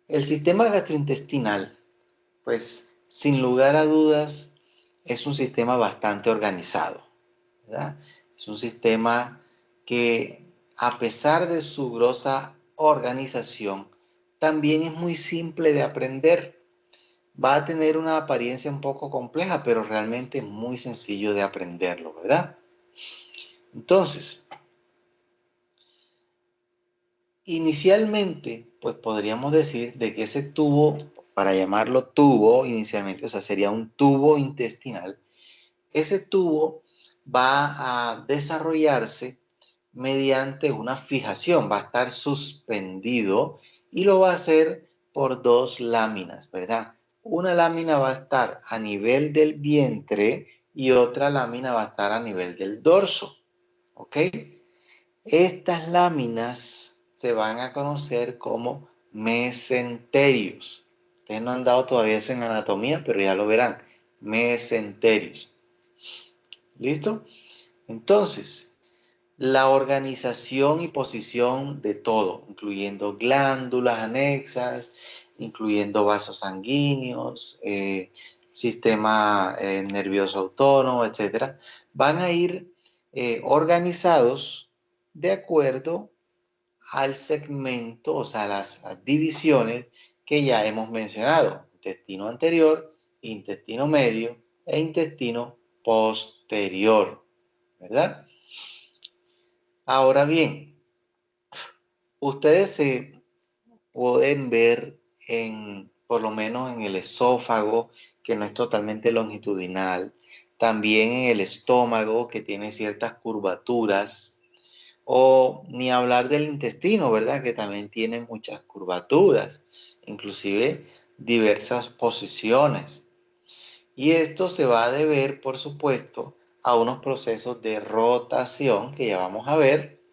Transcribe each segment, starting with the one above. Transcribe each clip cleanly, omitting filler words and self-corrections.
El sistema gastrointestinal, pues sin lugar a dudas, es un sistema bastante organizado, ¿verdad? Es un sistema que, a pesar de su grosa organización, también es muy simple de aprender. Va a tener una apariencia un poco compleja, pero realmente es muy sencillo de aprenderlo, ¿verdad? Entonces, inicialmente, pues podríamos decir de que ese tubo, para llamarlo tubo inicialmente, o sea, sería un tubo intestinal, ese tubo va a desarrollarse mediante una fijación, va a estar suspendido y lo va a hacer por dos láminas, ¿verdad? Una lámina va a estar a nivel del vientre y otra lámina va a estar a nivel del dorso, ¿ok? Estas láminas se van a conocer como mesenterios. Ustedes no han dado todavía eso en anatomía, pero ya lo verán. Mesenterios. ¿Listo? Entonces, la organización y posición de todo, incluyendo glándulas anexas, incluyendo vasos sanguíneos, sistema nervioso autónomo, etcétera, van a ir organizados de acuerdo al segmento, o sea, las divisiones que ya hemos mencionado: intestino anterior, intestino medio e intestino posterior, ¿verdad? Ahora bien, ustedes se pueden ver por lo menos en el esófago, que no es totalmente longitudinal, también en el estómago, que tiene ciertas curvaturas, o ni hablar del intestino, ¿verdad? Que también tiene muchas curvaturas, inclusive diversas posiciones. Y esto se va a deber, por supuesto, a unos procesos de rotación, que ya vamos a ver,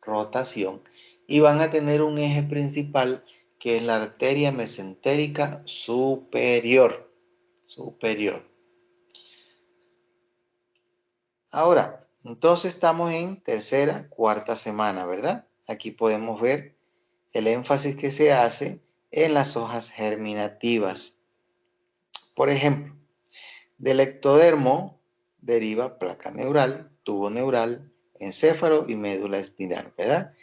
rotación, y van a tener un eje principal que es la arteria mesentérica superior, superior. Ahora, entonces estamos en tercera, cuarta semana, ¿verdad? Aquí podemos ver el énfasis que se hace en las hojas germinativas. Por ejemplo, del ectodermo deriva placa neural, tubo neural, encéfalo y médula espinal, ¿verdad?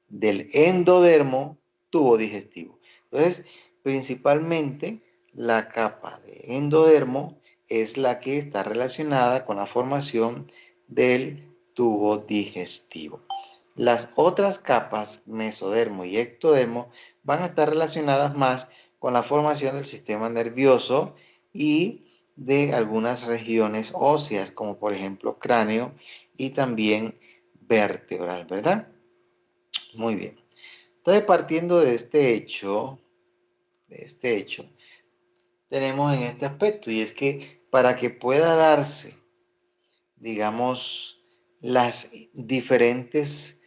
Del endodermo, tubo digestivo. Entonces, principalmente la capa de endodermo es la que está relacionada con la formación del tubo digestivo. Las otras capas, mesodermo y ectodermo, van a estar relacionadas más con la formación del sistema nervioso y de algunas regiones óseas, como por ejemplo cráneo y también vértebras, ¿verdad? Muy bien. Entonces, partiendo de este hecho, tenemos en este aspecto, y es que para que pueda darse, digamos, las diferentes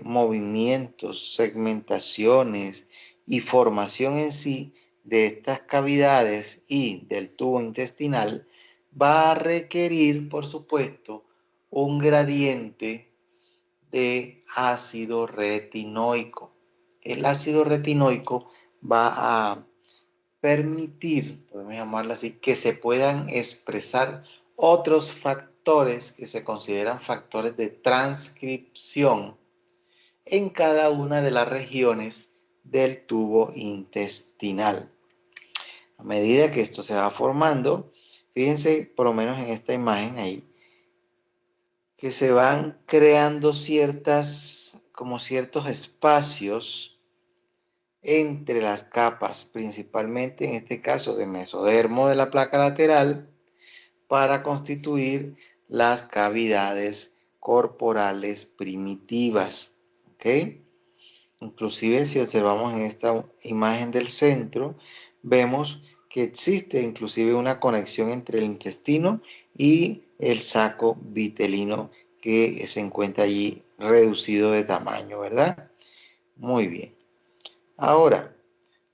movimientos, segmentaciones y formación en sí de estas cavidades y del tubo intestinal, va a requerir, por supuesto, un gradiente de ácido retinoico. El ácido retinoico va a permitir, podemos llamarlo así, que se puedan expresar otros factores que se consideran factores de transcripción en cada una de las regiones del tubo intestinal. A medida que esto se va formando, fíjense por lo menos en esta imagen ahí, que se van creando como ciertos espacios entre las capas, principalmente en este caso de mesodermo de la placa lateral, para constituir las cavidades corporales primitivas. ¿Ok? Inclusive si observamos en esta imagen del centro, vemos que existe inclusive una conexión entre el intestino y el saco vitelino, que se encuentra allí reducido de tamaño, ¿verdad? Muy bien. Ahora,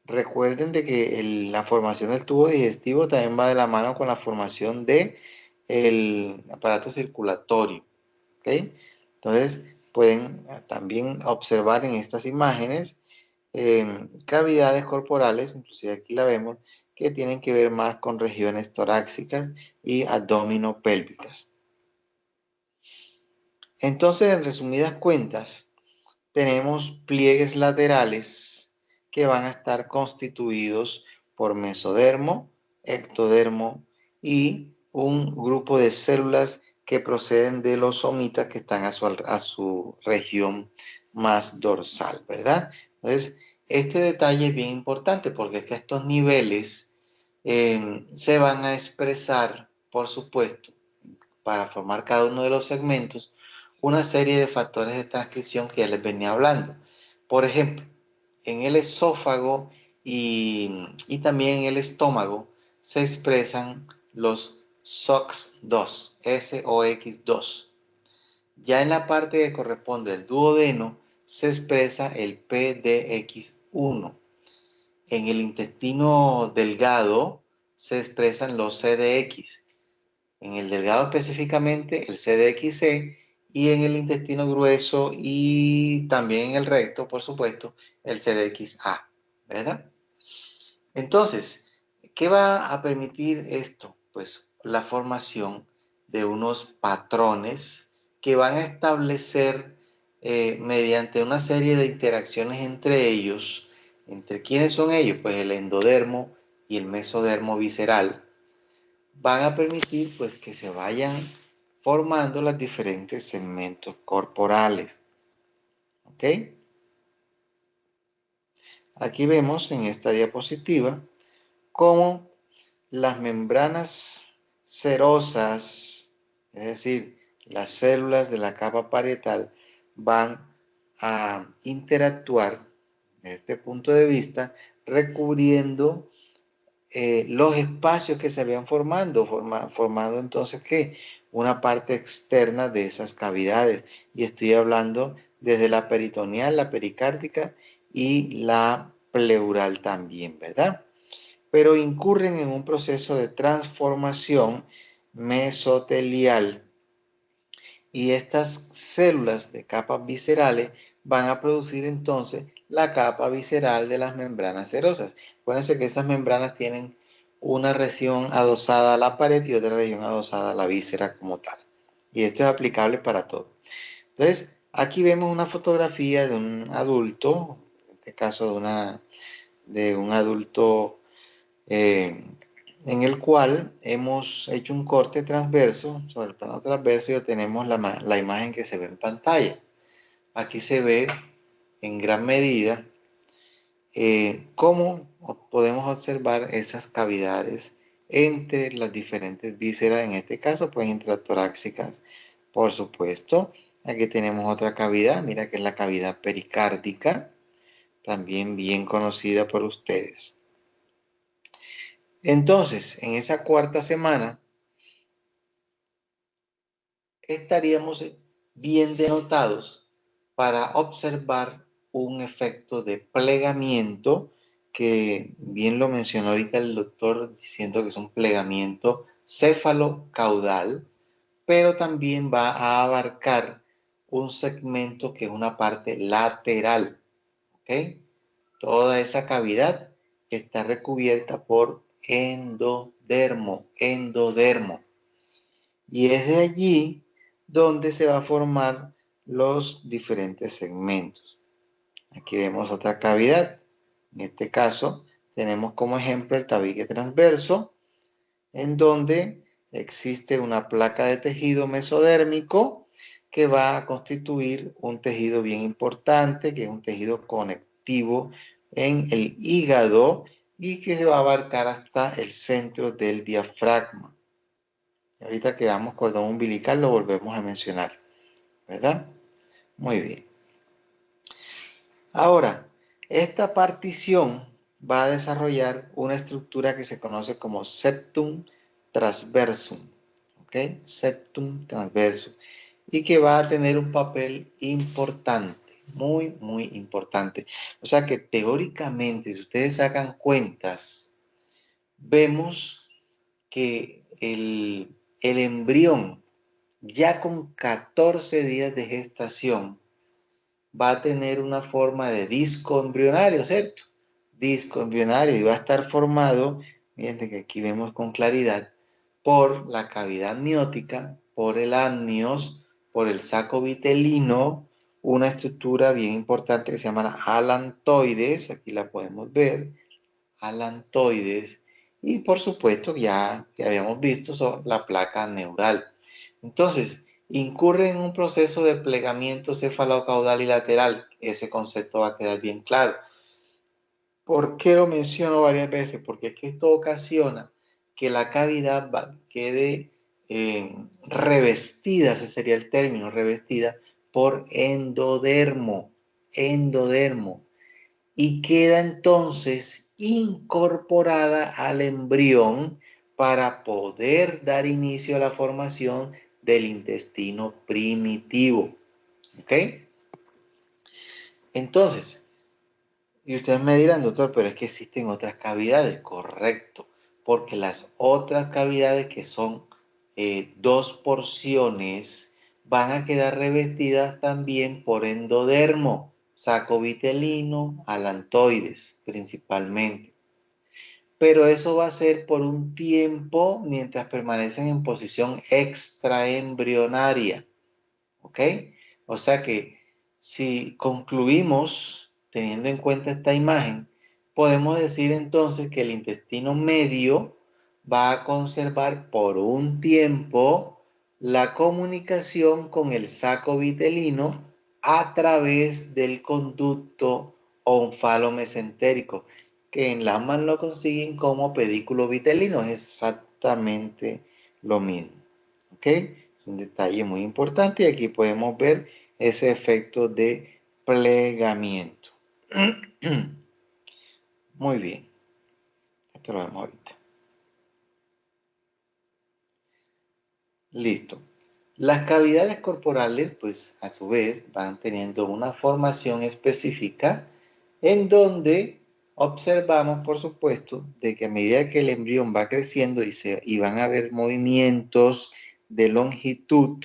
recuerden de que la formación del tubo digestivo también va de la mano con la formación del aparato circulatorio, ¿ok? Entonces, pueden también observar en estas imágenes cavidades corporales, inclusive aquí la vemos, que tienen que ver más con regiones torácicas y abdominopélvicas. Entonces, en resumidas cuentas, tenemos pliegues laterales que van a estar constituidos por mesodermo, ectodermo y un grupo de células que proceden de los somitas que están a su región más dorsal, ¿verdad? Entonces, este detalle es bien importante porque es que estos niveles se van a expresar, por supuesto, para formar cada uno de los segmentos, una serie de factores de transcripción que ya les venía hablando. Por ejemplo, en el esófago y también en el estómago se expresan los SOX2, SOX2. Ya en la parte que corresponde al duodeno se expresa el PDX1. En el intestino delgado se expresan los CDX. En el delgado específicamente el CDXC y en el intestino grueso y también en el recto, por supuesto, el CDXA, ¿verdad? Entonces, ¿qué va a permitir esto? Pues la formación de unos patrones que van a establecer mediante una serie de interacciones entre ellos. ¿Entre quiénes son ellos? Pues el endodermo y el mesodermo visceral van a permitir pues que se vayan formando los diferentes segmentos corporales. ¿Ok? Aquí vemos en esta diapositiva cómo las membranas cerosas, es decir, las células de la capa parietal, van a interactuar desde este punto de vista recubriendo los espacios que se habían formando entonces, ¿qué? Una parte externa de esas cavidades. Y estoy hablando desde la peritoneal, la pericárdica y la pleural también, ¿verdad? Pero incurren en un proceso de transformación mesotelial y estas células de capas viscerales van a producir entonces la capa visceral de las membranas serosas. Acuérdense que estas membranas tienen una región adosada a la pared y otra región adosada a la víscera como tal. Y esto es aplicable para todo. Entonces, aquí vemos una fotografía de un adulto, en este caso de un adulto eh, en el cual hemos hecho un corte transverso. Sobre el plano transverso ya tenemos la imagen que se ve en pantalla. Aquí se ve en gran medida cómo podemos observar esas cavidades entre las diferentes vísceras, en este caso pues intratorácicas, por supuesto. Aquí tenemos otra cavidad, mira que es la cavidad pericárdica, también bien conocida por ustedes. Entonces, en esa cuarta semana estaríamos bien denotados para observar un efecto de plegamiento que bien lo mencionó ahorita el doctor diciendo que es un plegamiento céfalo-caudal, pero también va a abarcar un segmento que es una parte lateral, ¿ok? Toda esa cavidad está recubierta por endodermo. Y es de allí donde se va a formar los diferentes segmentos. Aquí vemos otra cavidad. En este caso, tenemos como ejemplo el tabique transverso, en donde existe una placa de tejido mesodérmico que va a constituir un tejido bien importante, que es un tejido conectivo en el hígado y que se va a abarcar hasta el centro del diafragma. Ahorita que veamos cordón umbilical lo volvemos a mencionar, ¿verdad? Muy bien. Ahora, esta partición va a desarrollar una estructura que se conoce como septum transversum, ¿ok? Septum transversum, y que va a tener un papel importante, muy, muy importante. O sea que teóricamente, si ustedes sacan cuentas, vemos que el embrión, ya con 14 días de gestación, va a tener una forma de disco embrionario, ¿cierto? Disco embrionario y va a estar formado, miren que aquí vemos con claridad, por la cavidad amniótica, por el amnios, por el saco vitelino, una estructura bien importante que se llama alantoides, aquí la podemos ver, alantoides, y por supuesto ya que habíamos visto son la placa neural. Entonces, incurre en un proceso de plegamiento cefalocaudal y lateral. Ese concepto va a quedar bien claro. ¿Por qué lo menciono varias veces? Porque es que esto ocasiona que la cavidad quede revestida, ese sería el término, revestida por endodermo, endodermo, y queda entonces incorporada al embrión para poder dar inicio a la formación del intestino primitivo. ¿Ok? Entonces, y ustedes me dirán, doctor, pero es que existen otras cavidades, correcto, porque las otras cavidades que son dos porciones van a quedar revestidas también por endodermo, saco vitelino, alantoides principalmente. Pero eso va a ser por un tiempo mientras permanecen en posición extraembrionaria. ¿Ok? O sea que si concluimos teniendo en cuenta esta imagen, podemos decir entonces que el intestino medio va a conservar por un tiempo la comunicación con el saco vitelino a través del conducto onfalomesentérico, que en Landman lo consiguen como pedículo vitelino, es exactamente lo mismo. ¿Ok? Un detalle muy importante y aquí podemos ver ese efecto de plegamiento. Muy bien, esto lo vemos ahorita. Listo. Las cavidades corporales, pues a su vez, van teniendo una formación específica en donde observamos, por supuesto, de que a medida que el embrión va creciendo y van a haber movimientos de longitud,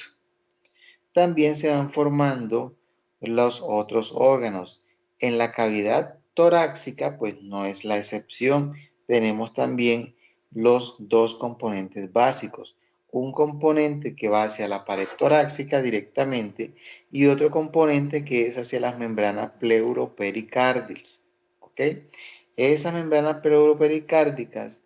también se van formando los otros órganos. En la cavidad torácica, pues no es la excepción. Tenemos también los dos componentes básicos. Un componente que va hacia la pared torácica directamente y otro componente que es hacia las membranas pleuropericárdicas. ¿Ok? Esas membranas pleuropericárdicas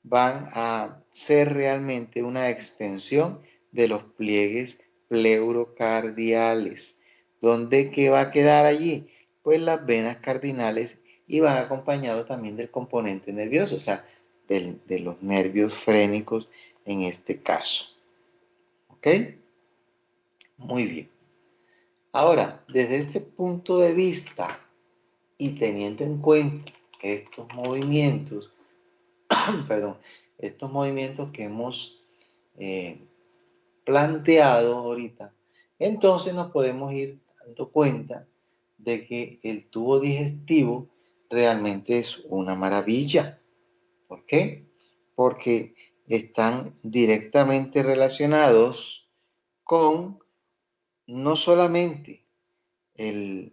van a ser realmente una extensión de los pliegues pleurocardiales. ¿Dónde qué va a quedar allí? Pues las venas cardinales y van acompañados también del componente nervioso, o sea, de los nervios frénicos en este caso. ¿Ok? Muy bien. Ahora, desde este punto de vista y teniendo en cuenta estos movimientos, perdón, estos movimientos que hemos eh, planteado ahorita, entonces nos podemos ir dando cuenta de que el tubo digestivo realmente es una maravilla. ¿Por qué? Porque están directamente relacionados con no solamente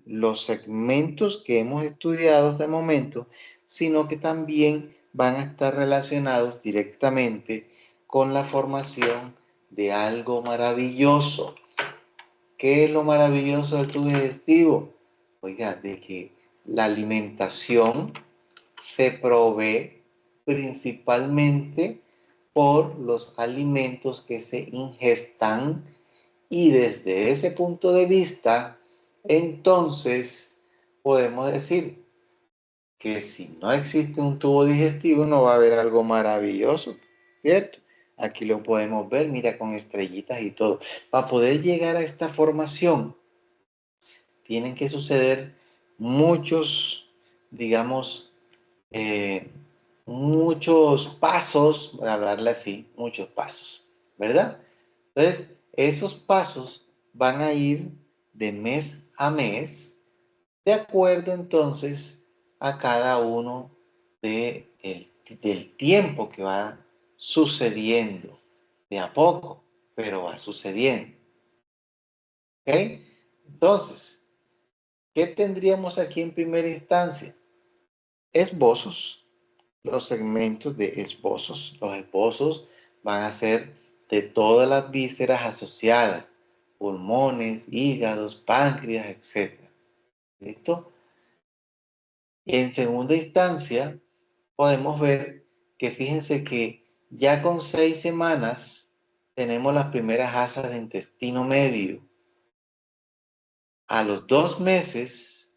los segmentos que hemos estudiado hasta el momento, sino que también van a estar relacionados directamente con la formación de algo maravilloso. ¿Qué es lo maravilloso del tubo digestivo? Oiga, de que la alimentación se provee principalmente por los alimentos que se ingestan y desde ese punto de vista, entonces podemos decir que si no existe un tubo digestivo no va a haber algo maravilloso, ¿cierto? Aquí lo podemos ver, mira, con estrellitas y todo. Para poder llegar a esta formación, tienen que suceder muchos, digamos, eh, muchos pasos, para hablarle así, muchos pasos, ¿verdad? Entonces, esos pasos van a ir de mes a mes, de acuerdo entonces a cada uno del tiempo que va sucediendo, de a poco, pero va sucediendo. ¿Ok? Entonces, ¿Qué tendríamos aquí en primera instancia? Esbozos, los segmentos de esbozos. Los esbozos van a ser de todas las vísceras asociadas, pulmones, hígados, páncreas, etc. ¿Listo? Y en segunda instancia, podemos ver que fíjense que ya con 6 semanas tenemos las primeras asas de intestino medio. A los 2 meses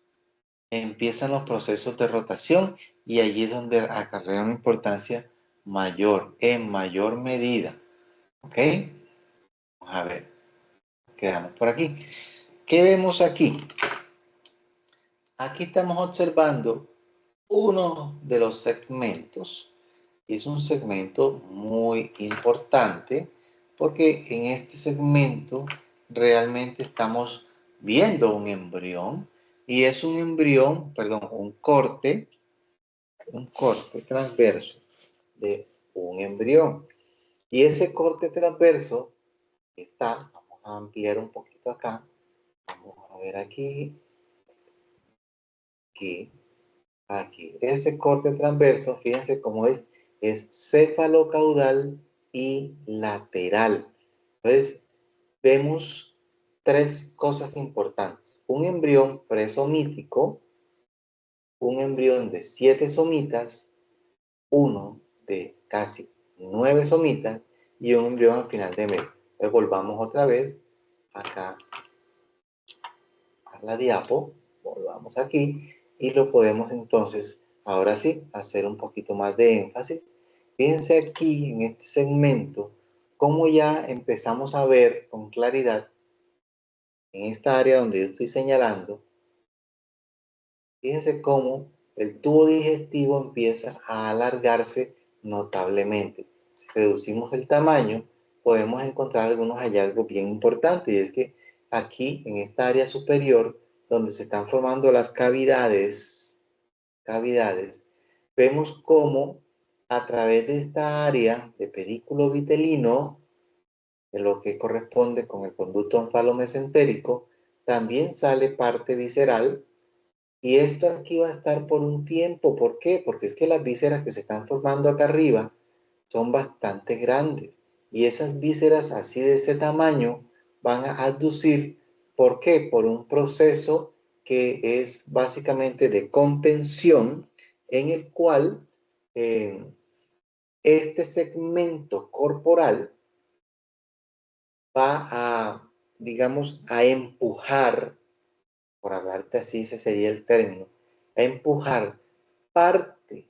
empiezan los procesos de rotación y allí es donde acarrea una importancia mayor, en mayor medida. ¿Ok? Vamos a ver, quedamos por aquí. ¿Qué vemos aquí? Aquí estamos observando uno de los segmentos. Es un segmento muy importante porque en este segmento realmente estamos viendo un embrión y es un embrión, perdón, un corte transverso de un embrión. Y ese corte transverso está, vamos a ampliar un poquito acá, vamos a ver aquí, aquí, aquí. Ese corte transverso, fíjense cómo es cefalocaudal y lateral. Entonces, vemos tres cosas importantes. Un embrión presomítico, un embrión de 7 somitas, uno de casi 9 somitas y un embrión al final de mes. Entonces, volvamos otra vez acá a la diapo, volvamos aquí y lo podemos entonces, ahora sí, hacer un poquito más de énfasis. Fíjense aquí en este segmento cómo ya empezamos a ver con claridad en esta área donde yo estoy señalando. Fíjense cómo el tubo digestivo empieza a alargarse notablemente. Si reducimos el tamaño, podemos encontrar algunos hallazgos bien importantes. Y es que aquí, en esta área superior, donde se están formando las cavidades, vemos cómo a través de esta área de pedículo vitelino, de lo que corresponde con el conducto onfalomesentérico, también sale parte visceral. Y esto aquí va a estar por un tiempo. ¿Por qué? Porque es que las vísceras que se están formando acá arriba son bastante grandes. Y esas vísceras así de ese tamaño van a aducir. ¿Por qué? Por un proceso que es básicamente de contención en el cual este segmento corporal va a, digamos, a empujar, por hablarte así, ese sería el término, a empujar parte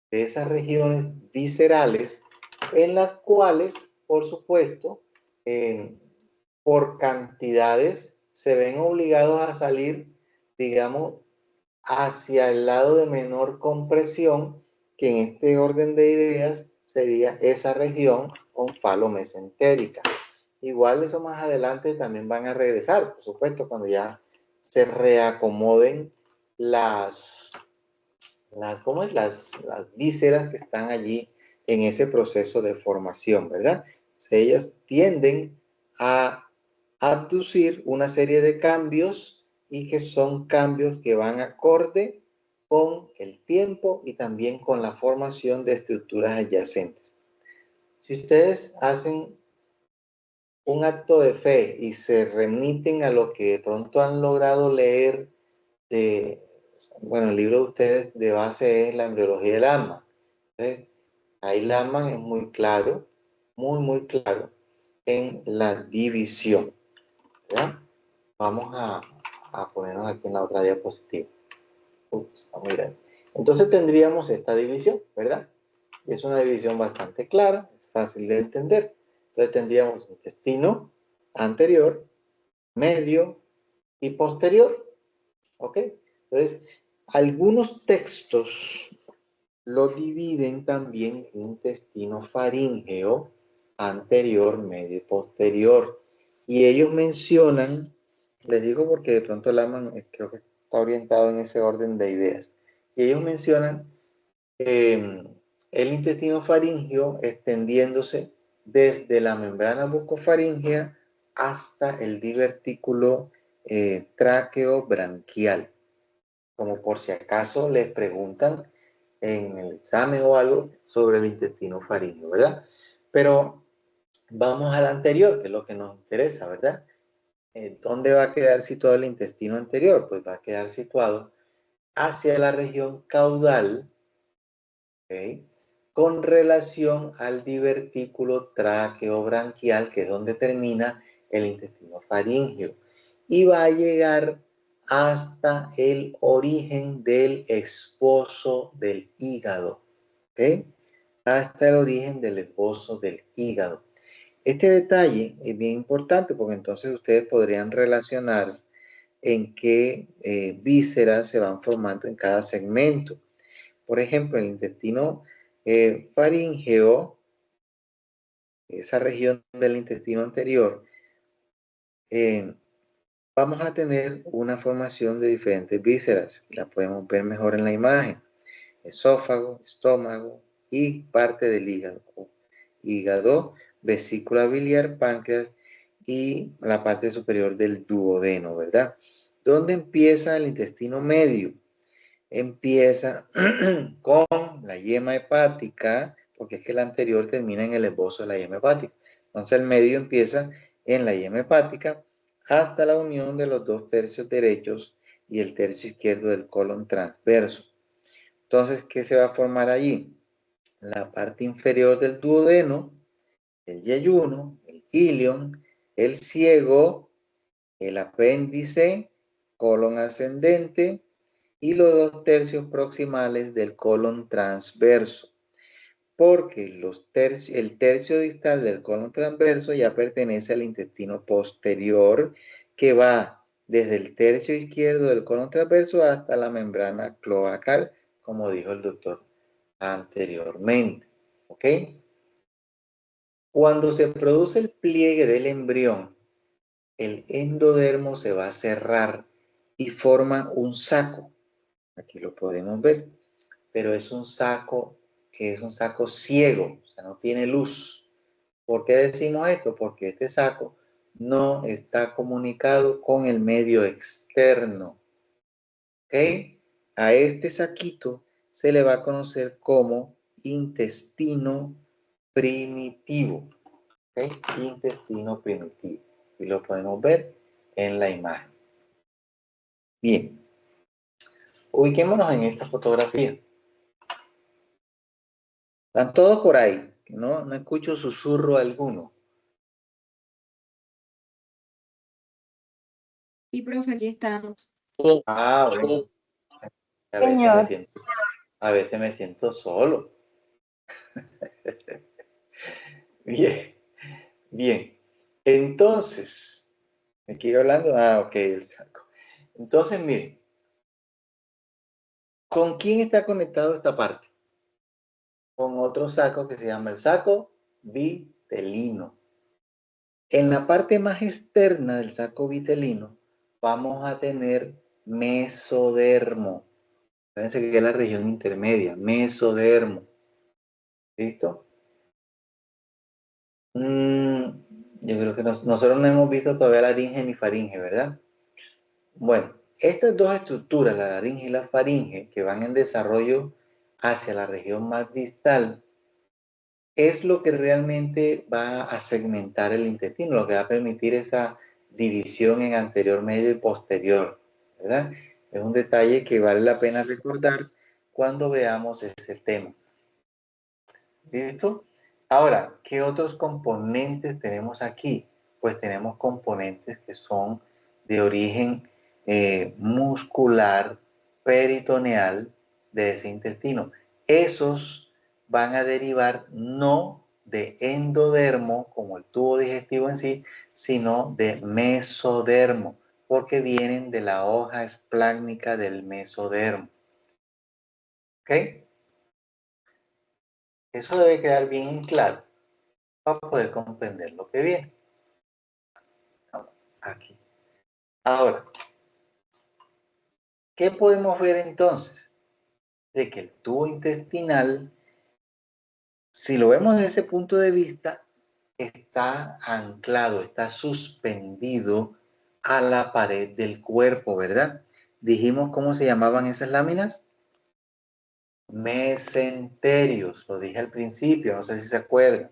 de esas regiones viscerales en las cuales, por supuesto, por cantidades se ven obligados a salir, digamos, hacia el lado de menor compresión, que en este orden de ideas sería esa región onfalomesentérica. Igual eso más adelante también van a regresar, por supuesto, cuando ya se reacomoden ¿cómo es? Las vísceras que están allí en ese proceso de formación, ¿verdad? O sea, ellas tienden a abducir una serie de cambios y que son cambios que van acorde con el tiempo y también con la formación de estructuras adyacentes. Si ustedes hacen un acto de fe y se remiten a lo que de pronto han logrado leer de, bueno, el libro de ustedes de base es la embriología del alma. ¿Sí? Ahí Laman es muy claro, muy claro en la división. ¿Ya? Vamos a ponernos aquí en la otra diapositiva. Está muy grande. Entonces tendríamos esta división, ¿verdad? Es una división bastante clara, es fácil de entender. Entonces tendríamos intestino anterior, medio y posterior. ¿Ok? Entonces, algunos textos lo dividen también en intestino faríngeo anterior, medio y posterior. Y ellos mencionan, les digo porque de pronto Laman creo que está orientado en ese orden de ideas. Y ellos mencionan el intestino faríngeo extendiéndose desde la membrana bucofaríngea hasta el divertículo tráqueo-branquial, como por si acaso les preguntan en el examen o algo sobre el intestino faríngeo, ¿verdad? Pero vamos al anterior, que es lo que nos interesa, ¿verdad? ¿Dónde va a quedar situado el intestino anterior? Pues va a quedar situado hacia la región caudal, ¿okay? Con relación al divertículo tráqueo-branquial, que es donde termina el intestino faríngeo, y va a llegar hasta el origen del esbozo del hígado, ¿ok? Hasta el origen del esbozo del hígado. Este detalle es bien importante porque entonces ustedes podrían relacionar en qué vísceras se van formando en cada segmento. Por ejemplo, el intestino faríngeo, esa región del intestino anterior, vamos a tener una formación de diferentes vísceras. La podemos ver mejor en la imagen. Esófago, estómago y parte del hígado. Hígado, vesícula biliar, páncreas y la parte superior del duodeno, ¿verdad? ¿Dónde empieza el intestino medio? Empieza con la yema hepática, porque es que la anterior termina en el esbozo de la yema hepática. Entonces el medio empieza en la yema hepática hasta la unión de los 2/3 derechos y el tercio izquierdo del colon transverso. Entonces, ¿qué se va a formar allí? La parte inferior del duodeno, el yeyuno, el ilion, el ciego, el apéndice, colon ascendente y los 2/3 proximales del colon transverso. Porque el tercio distal del colon transverso ya pertenece al intestino posterior, que va desde el tercio izquierdo del colon transverso hasta la membrana cloacal, como dijo el doctor anteriormente. ¿Ok? Cuando se produce el pliegue del embrión, el endodermo se va a cerrar y forma un saco. Aquí lo podemos ver, pero es un saco que es un saco ciego, o sea, no tiene luz. ¿Por qué decimos esto? Porque este saco no está comunicado con el medio externo. ¿Ok? A este saquito se le va a conocer como intestino primitivo. ¿Ok? Intestino primitivo. Y lo podemos ver en la imagen. Bien. Ubiquémonos en esta fotografía. Están todos por ahí. No escucho susurro alguno. Sí, profe, aquí estamos. Ah, bueno. A veces me Señor, siento, a veces me siento solo. Bien, bien. Entonces, ¿me quiero hablando? Ah, ok, el saco. Entonces, miren, ¿con quién está conectado esta parte? Con otro saco que se llama el saco vitelino. En la parte más externa del saco vitelino vamos a tener mesodermo. Fíjense que es la región intermedia, mesodermo. ¿Listo? Yo creo que nosotros no hemos visto todavía laringe ni faringe, ¿verdad? Bueno, estas dos estructuras, la laringe y la faringe, que van en desarrollo hacia la región más distal, es lo que realmente va a segmentar el intestino, lo que va a permitir esa división en anterior, medio y posterior, ¿verdad? Es un detalle que vale la pena recordar cuando veamos ese tema. ¿Listo? Ahora, ¿qué otros componentes tenemos aquí? Pues tenemos componentes que son de origen muscular, peritoneal de ese intestino. Esos van a derivar no de endodermo, como el tubo digestivo en sí, sino de mesodermo, porque vienen de la hoja esplácnica del mesodermo. ¿Ok? Eso debe quedar bien claro para poder comprender lo que viene. Aquí. Ahora, ¿qué podemos ver entonces? De que el tubo intestinal, si lo vemos desde ese punto de vista, está anclado, está suspendido a la pared del cuerpo, ¿verdad? Dijimos cómo se llamaban esas láminas. Mesenterios, lo dije al principio, no sé si se acuerdan.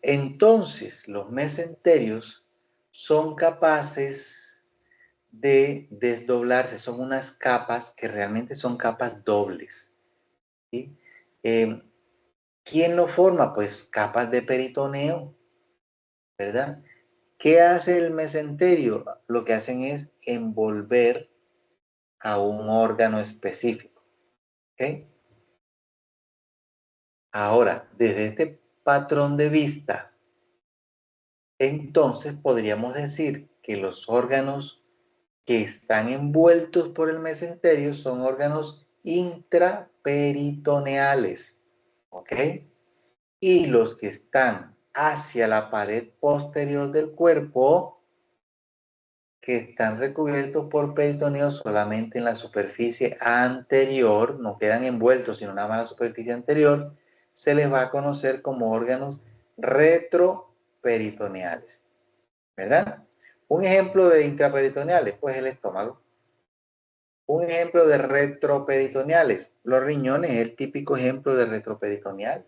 Entonces, los mesenterios son capaces de desdoblarse, son unas capas que realmente son capas dobles, ¿sí? ¿Quién lo forma? Pues capas de peritoneo, ¿verdad? ¿Qué hace el mesenterio? Lo que hacen es envolver a un órgano específico, ¿ok? Ahora, desde este patrón de vista, entonces podríamos decir que los órganos que están envueltos por el mesenterio son órganos intraperitoneales, ¿ok? Y los que están hacia la pared posterior del cuerpo, que están recubiertos por peritoneo solamente en la superficie anterior, no quedan envueltos, sino nada más en la superficie anterior, se les va a conocer como órganos retroperitoneales, ¿verdad? Un ejemplo de intraperitoneales, pues el estómago. Un ejemplo de retroperitoneales, los riñones es el típico ejemplo de retroperitoneal.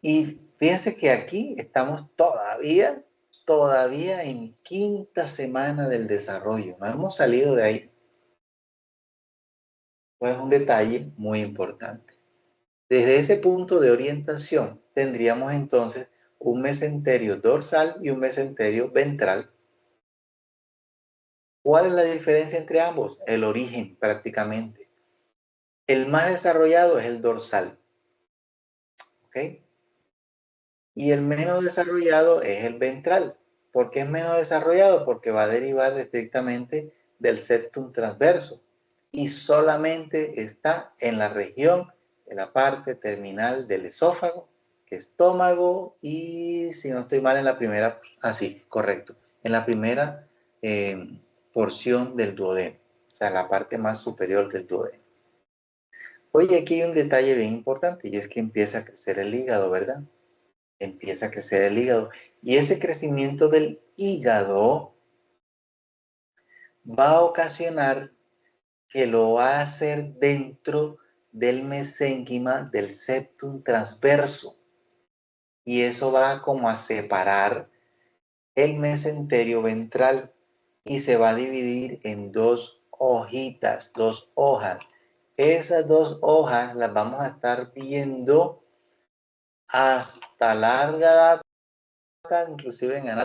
Y fíjense que aquí estamos todavía en quinta semana del desarrollo, no hemos salido de ahí. Pues es un detalle muy importante. Desde ese punto de orientación, tendríamos entonces un mesenterio dorsal y un mesenterio ventral. ¿Cuál es la diferencia entre ambos? El origen, prácticamente. El más desarrollado es el dorsal, ¿ok? Y el menos desarrollado es el ventral. ¿Por qué es menos desarrollado? Porque va a derivar estrictamente del septum transverso y solamente está en la región de la parte terminal del esófago, que es estómago, y si no estoy mal en la primera, así, correcto, en la primera porción del duodeno, o sea, la parte más superior del duodeno. Oye, aquí hay un detalle bien importante y es que empieza a crecer el hígado, ¿verdad? Empieza a crecer el hígado. Y ese crecimiento del hígado va a ocasionar que lo va a hacer dentro del mesénquima del septum transverso. Y eso va como a separar el mesenterio ventral y se va a dividir en dos hojitas, dos hojas. Esas dos hojas las vamos a estar viendo hasta larga data, inclusive en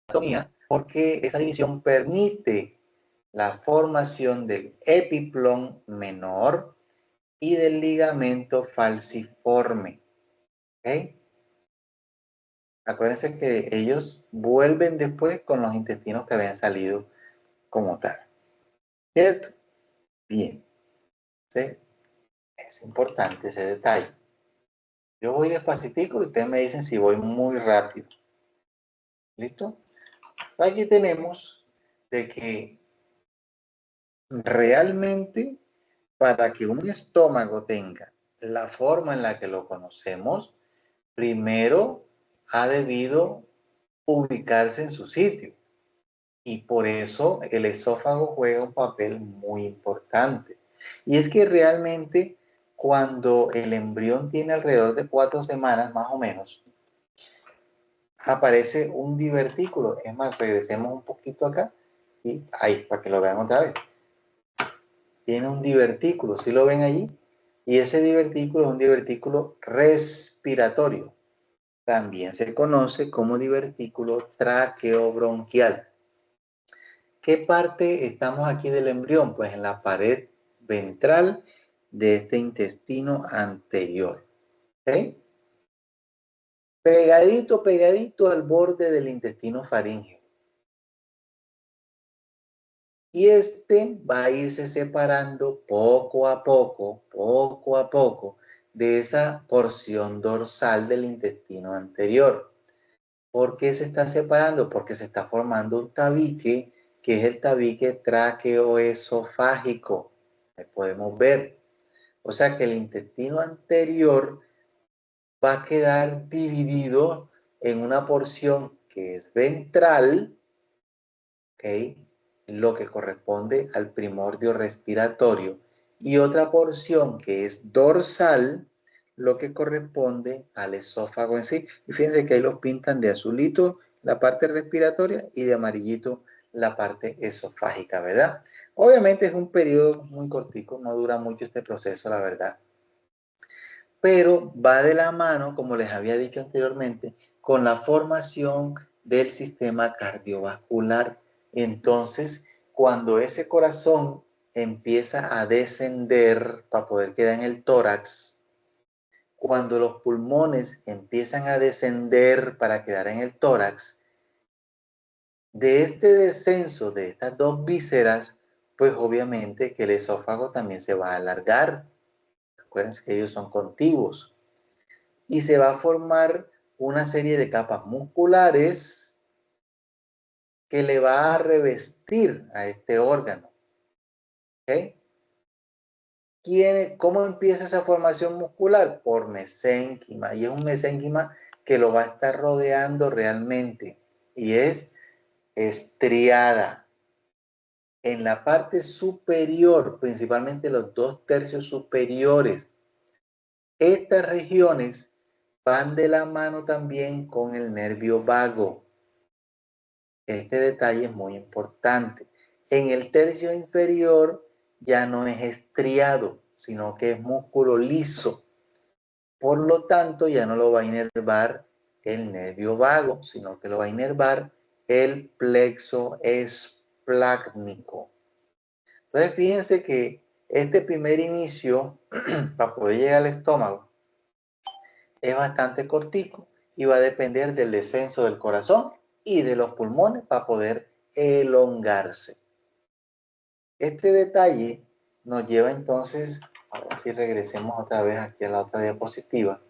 anatomía, porque esa división permite la formación del epiplón menor y del ligamento falciforme. ¿Ok? Acuérdense que ellos vuelven después con los intestinos que habían salido como tal. ¿Cierto? Bien. ¿Sí? Es importante ese detalle. Yo voy despacitico y ustedes me dicen si voy muy rápido. ¿Listo? Aquí tenemos de que realmente para que un estómago tenga la forma en la que lo conocemos, primero ha debido ubicarse en su sitio. Y por eso el esófago juega un papel muy importante. Y es que realmente cuando el embrión tiene alrededor de 4 semanas, más o menos, aparece un divertículo. Es más, regresemos un poquito acá y ahí, para que lo vean otra vez. Tiene un divertículo, ¿sí lo ven allí? Y ese divertículo es un divertículo respiratorio. También se conoce como divertículo traqueobronquial. ¿Qué parte estamos aquí del embrión? Pues en la pared ventral de este intestino anterior. ¿Ok? Pegadito, pegadito al borde del intestino faríngeo. Y este va a irse separando poco a poco, de esa porción dorsal del intestino anterior. ¿Por qué se está separando? Porque se está formando un tabique, que es el tabique traqueoesofágico. Ahí podemos ver. O sea que el intestino anterior va a quedar dividido en una porción que es ventral, ¿ok? Lo que corresponde al primordio respiratorio, y otra porción que es dorsal, lo que corresponde al esófago en sí. Y fíjense que ahí los pintan de azulito la parte respiratoria y de amarillito la parte esofágica, ¿verdad? Obviamente es un periodo muy cortico, no dura mucho este proceso, la verdad. Pero va de la mano, como les había dicho anteriormente, con la formación del sistema cardiovascular. Entonces, cuando ese corazón empieza a descender para poder quedar en el tórax, cuando los pulmones empiezan a descender para quedar en el tórax, de este descenso de estas dos vísceras, pues obviamente que el esófago también se va a alargar. Acuérdense que ellos son contiguos. Y se va a formar una serie de capas musculares que le va a revestir a este órgano. ¿Okay? ¿Cómo empieza esa formación muscular? Por mesénquima. Y es un mesénquima que lo va a estar rodeando realmente. Y es estriada. En la parte superior, principalmente los 2/3 superiores. Estas regiones van de la mano también con el nervio vago. Este detalle es muy importante. En el tercio inferior ya no es estriado, sino que es músculo liso. Por lo tanto, ya no lo va a inervar el nervio vago, sino que lo va a inervar el plexo esplácnico. Entonces, fíjense que este primer inicio, para poder llegar al estómago, es bastante cortico y va a depender del descenso del corazón y de los pulmones para poder elongarse. Este detalle nos lleva entonces, a ver si regresemos otra vez aquí a la otra diapositiva,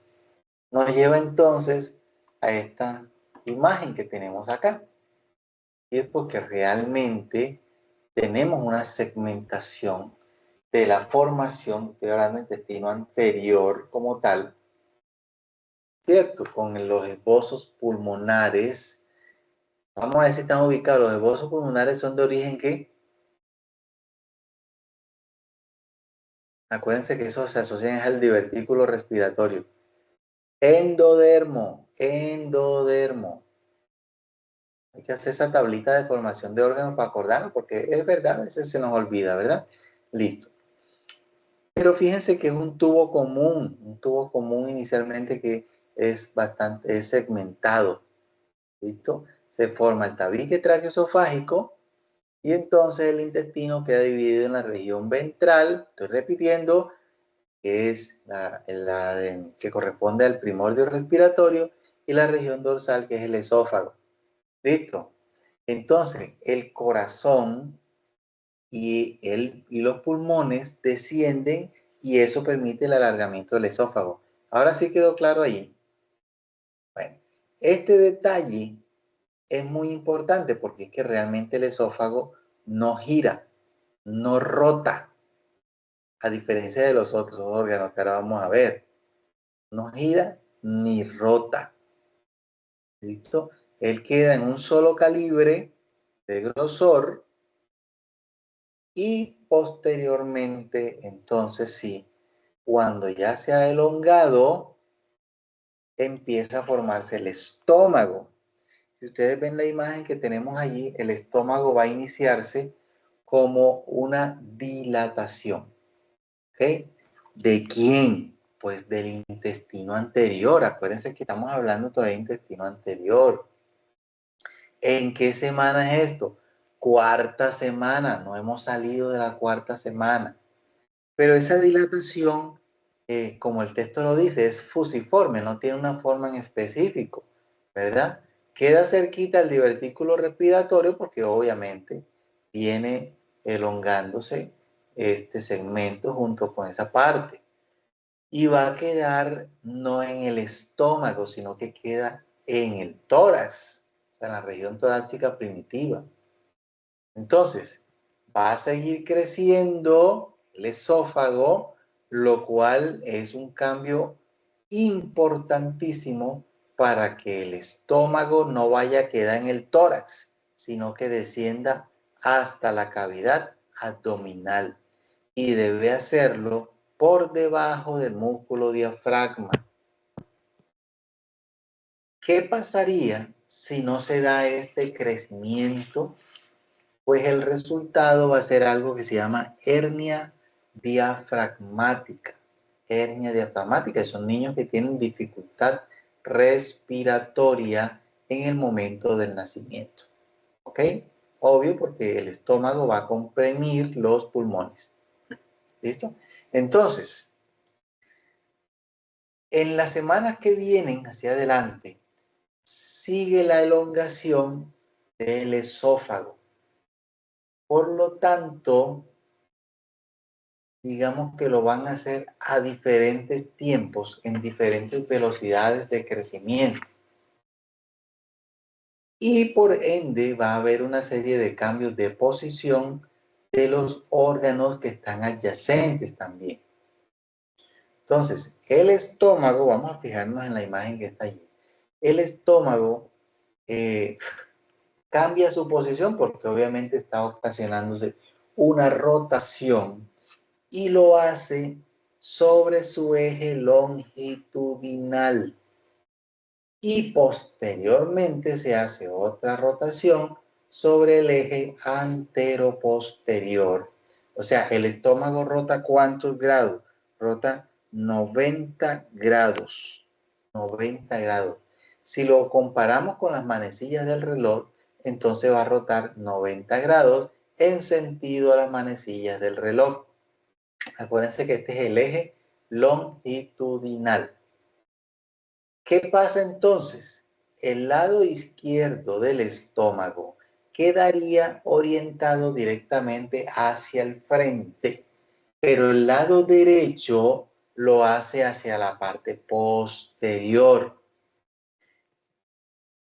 nos lleva entonces a esta imagen que tenemos acá. Y es porque realmente tenemos una segmentación de la formación, estoy hablando del intestino anterior como tal, ¿cierto? Con los esbozos pulmonares. Vamos a ver si están ubicados. Los esbozos pulmonares son de origen, ¿qué? Acuérdense que eso se asocia al divertículo respiratorio. Endodermo, endodermo. Hay que hacer esa tablita de formación de órganos para acordarnos, porque es verdad, a veces se nos olvida, ¿verdad? Listo. Pero fíjense que es un tubo común inicialmente que es bastante segmentado. ¿Listo? Se forma el tabique traqueoesofágico y entonces el intestino queda dividido en la región ventral, estoy repitiendo, que es que corresponde al primordio respiratorio, y la región dorsal, que es el esófago. ¿Listo? Entonces, el corazón y los pulmones descienden y eso permite el alargamiento del esófago. Ahora sí quedó claro ahí. Bueno, este detalle es muy importante porque es que realmente el esófago no gira, no rota, a diferencia de los otros órganos que ahora vamos a ver. No gira ni rota. ¿Listo? Él queda en un solo calibre de grosor y posteriormente, entonces sí, cuando ya se ha elongado, empieza a formarse el estómago. Si ustedes ven la imagen que tenemos allí, el estómago va a iniciarse como una dilatación. ¿Ok? ¿De quién? Pues del intestino anterior. Acuérdense que estamos hablando todavía de intestino anterior. ¿En qué semana es esto? Cuarta semana. No hemos salido de la cuarta semana. Pero esa dilatación, como el texto lo dice, es fusiforme, no tiene una forma en específico, ¿verdad? Queda cerquita al divertículo respiratorio porque obviamente viene elongándose este segmento junto con esa parte. Y va a quedar no en el estómago, sino que queda en el tórax, o sea, en la región torácica primitiva. Entonces, va a seguir creciendo el esófago, lo cual es un cambio importantísimo para que el estómago no vaya a quedar en el tórax, sino que descienda hasta la cavidad abdominal y debe hacerlo por debajo del músculo diafragma. ¿Qué pasaría si no se da este crecimiento? Pues el resultado va a ser algo que se llama hernia diafragmática. Hernia diafragmática, son niños que tienen dificultad respiratoria en el momento del nacimiento. ¿Ok? Obvio, porque el estómago va a comprimir los pulmones. ¿Listo? Entonces, en las semanas que vienen hacia adelante, sigue la elongación del esófago. Por lo tanto, digamos que lo van a hacer a diferentes tiempos, en diferentes velocidades de crecimiento. Y por ende va a haber una serie de cambios de posición de los órganos que están adyacentes también. Entonces, el estómago, vamos a fijarnos en la imagen que está allí. El estómago cambia su posición porque obviamente está ocasionándose una rotación y lo hace sobre su eje longitudinal. Y posteriormente se hace otra rotación sobre el eje anteroposterior. O sea, el estómago rota ¿cuántos grados? Rota 90 grados. 90 grados. Si lo comparamos con las manecillas del reloj, entonces va a rotar 90 grados en sentido a las manecillas del reloj. Acuérdense que este es el eje longitudinal. ¿Qué pasa entonces? El lado izquierdo del estómago quedaría orientado directamente hacia el frente, pero el lado derecho lo hace hacia la parte posterior.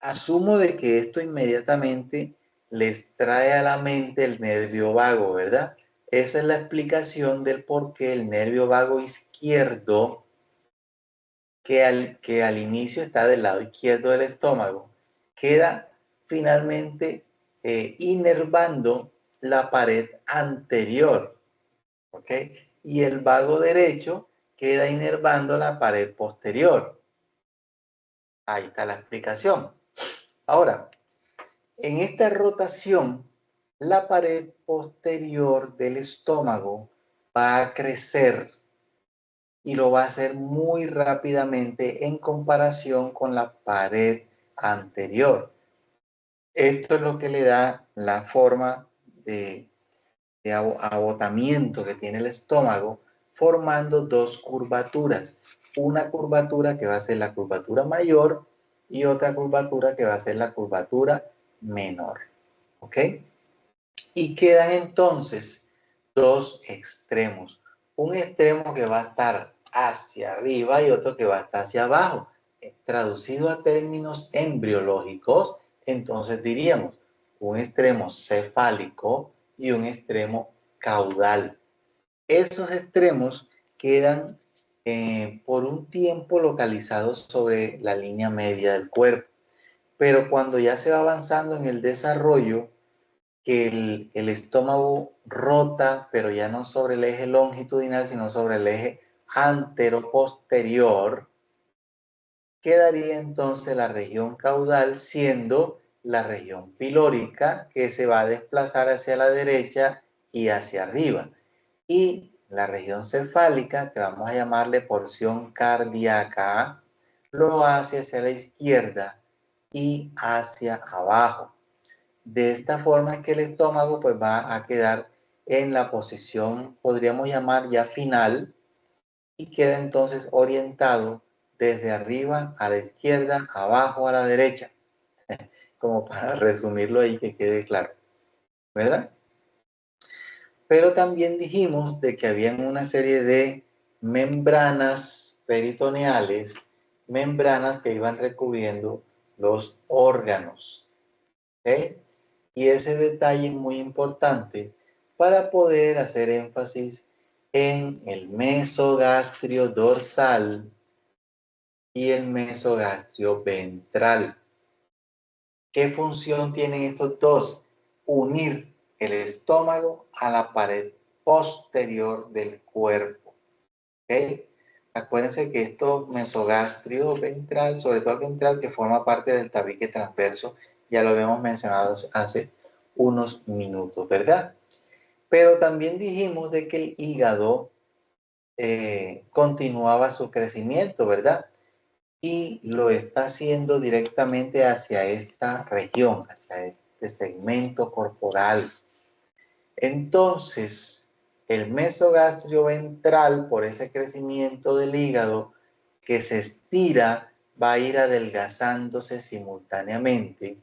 Asumo de que esto inmediatamente les trae a la mente el nervio vago, ¿verdad? Esa es la explicación del por qué el nervio vago izquierdo que al inicio está del lado izquierdo del estómago, queda finalmente inervando la pared anterior, ¿ok? Y el vago derecho queda inervando la pared posterior. Ahí está la explicación. Ahora, en esta rotación, la pared posterior del estómago va a crecer y lo va a hacer muy rápidamente en comparación con la pared anterior. Esto es lo que le da la forma de agotamiento que tiene el estómago, formando dos curvaturas. Una curvatura que va a ser la curvatura mayor y otra curvatura que va a ser la curvatura menor. ¿Ok? Y quedan entonces dos extremos. Un extremo que va a estar hacia arriba y otro que va a estar hacia abajo. Traducido a términos embriológicos, entonces diríamos un extremo cefálico y un extremo caudal. Esos extremos quedan por un tiempo localizados sobre la línea media del cuerpo. Pero cuando ya se va avanzando en el desarrollo, que el estómago rota, pero ya no sobre el eje longitudinal, sino sobre el eje anteroposterior, quedaría entonces la región caudal siendo la región pilórica que se va a desplazar hacia la derecha y hacia arriba. Y la región cefálica, que vamos a llamarle porción cardíaca, lo hace hacia la izquierda y hacia abajo. De esta forma es que el estómago pues va a quedar en la posición, podríamos llamar ya final, y queda entonces orientado desde arriba a la izquierda, abajo a la derecha, como para resumirlo ahí que quede claro, ¿verdad? Pero también dijimos de que habían una serie de membranas peritoneales, membranas que iban recubriendo los órganos, ¿ok? Y ese detalle es muy importante para poder hacer énfasis en el mesogastrio dorsal y el mesogastrio ventral. ¿Qué función tienen estos dos? Unir el estómago a la pared posterior del cuerpo. ¿Okay? Acuérdense que esto mesogastrio ventral, sobre todo el ventral, que forma parte del tabique transverso, ya lo habíamos mencionado hace unos minutos, ¿verdad? Pero también dijimos de que el hígado continuaba su crecimiento, ¿verdad? Y lo está haciendo directamente hacia esta región, hacia este segmento corporal. Entonces, el mesogastrio ventral, por ese crecimiento del hígado que se estira, va a ir adelgazándose simultáneamente.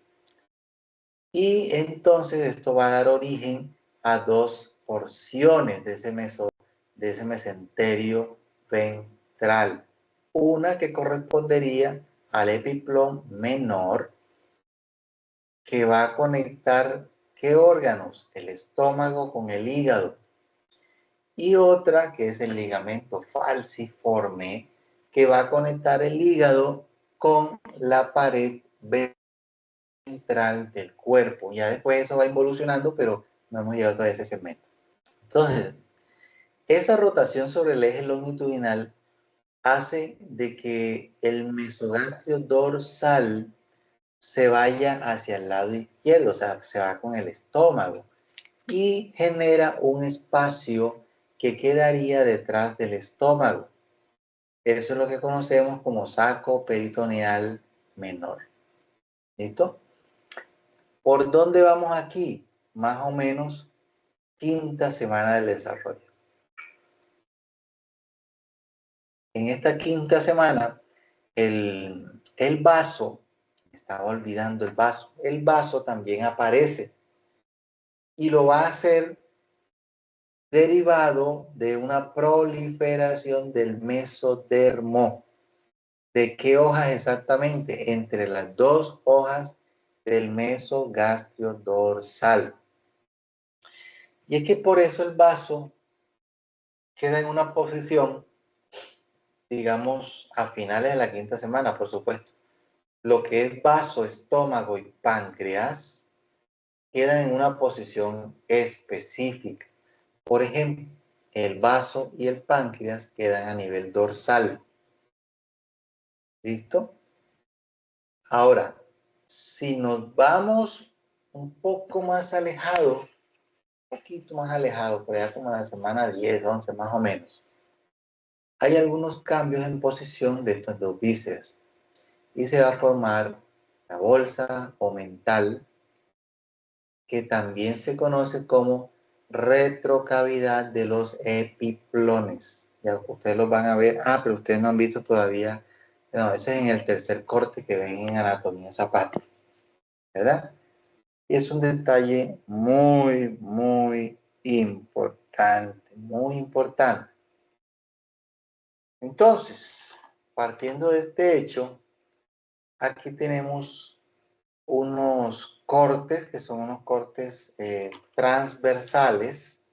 Y entonces esto va a dar origen a dos porciones de ese mesenterio ventral. Una que correspondería al epiplón menor, que va a conectar ¿qué órganos? El estómago con el hígado. Y otra que es el ligamento falciforme, que va a conectar el hígado con la pared ventral del cuerpo. Ya después eso va involucionando, pero no hemos llegado todavía a ese segmento. Entonces, esa rotación sobre el eje longitudinal hace de que el mesogastrio dorsal se vaya hacia el lado izquierdo, o sea, se va con el estómago y genera un espacio que quedaría detrás del estómago. Eso es lo que conocemos como saco peritoneal menor. ¿Listo? ¿Por dónde vamos aquí? Más o menos quinta semana del desarrollo. En esta quinta semana, el vaso, me estaba olvidando el vaso también aparece y lo va a hacer derivado de una proliferación del mesodermo. ¿De qué hojas exactamente? Entre las dos hojas del mesogastrio dorsal. Y es que por eso el vaso queda en una posición, digamos, a finales de la quinta semana, por supuesto. Lo que es vaso, estómago y páncreas quedan en una posición específica. Por ejemplo, el vaso y el páncreas quedan a nivel dorsal. ¿Listo? Ahora, si nos vamos un poco más alejado, un poquito más alejado, por allá como en la semana 10, 11 más o menos, hay algunos cambios en posición de estos dos bíceps y se va a formar la bolsa o mental, que también se conoce como retrocavidad de los epiplones. Ya ustedes los van a ver. Ah, pero ustedes no han visto todavía. No, eso es en el tercer corte que ven en anatomía esa parte, ¿verdad? Y es un detalle muy, muy importante, muy importante. Entonces, partiendo de este hecho, aquí tenemos unos cortes que son unos cortes transversales,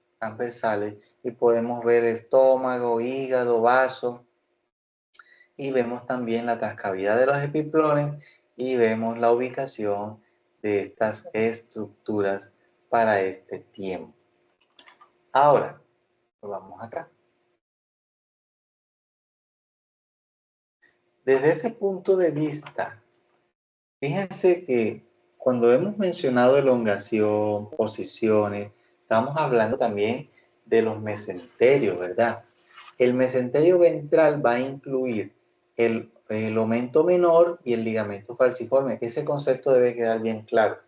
y podemos ver estómago, hígado, vaso, y vemos también la transcavidad de los epiplones y vemos la ubicación de estas estructuras para este tiempo. Ahora, vamos acá. Desde ese punto de vista, fíjense que cuando hemos mencionado elongación, posiciones, estamos hablando también de los mesenterios, ¿verdad? El mesenterio ventral va a incluir el aumento menor y el ligamento falciforme. Ese concepto debe quedar bien claro.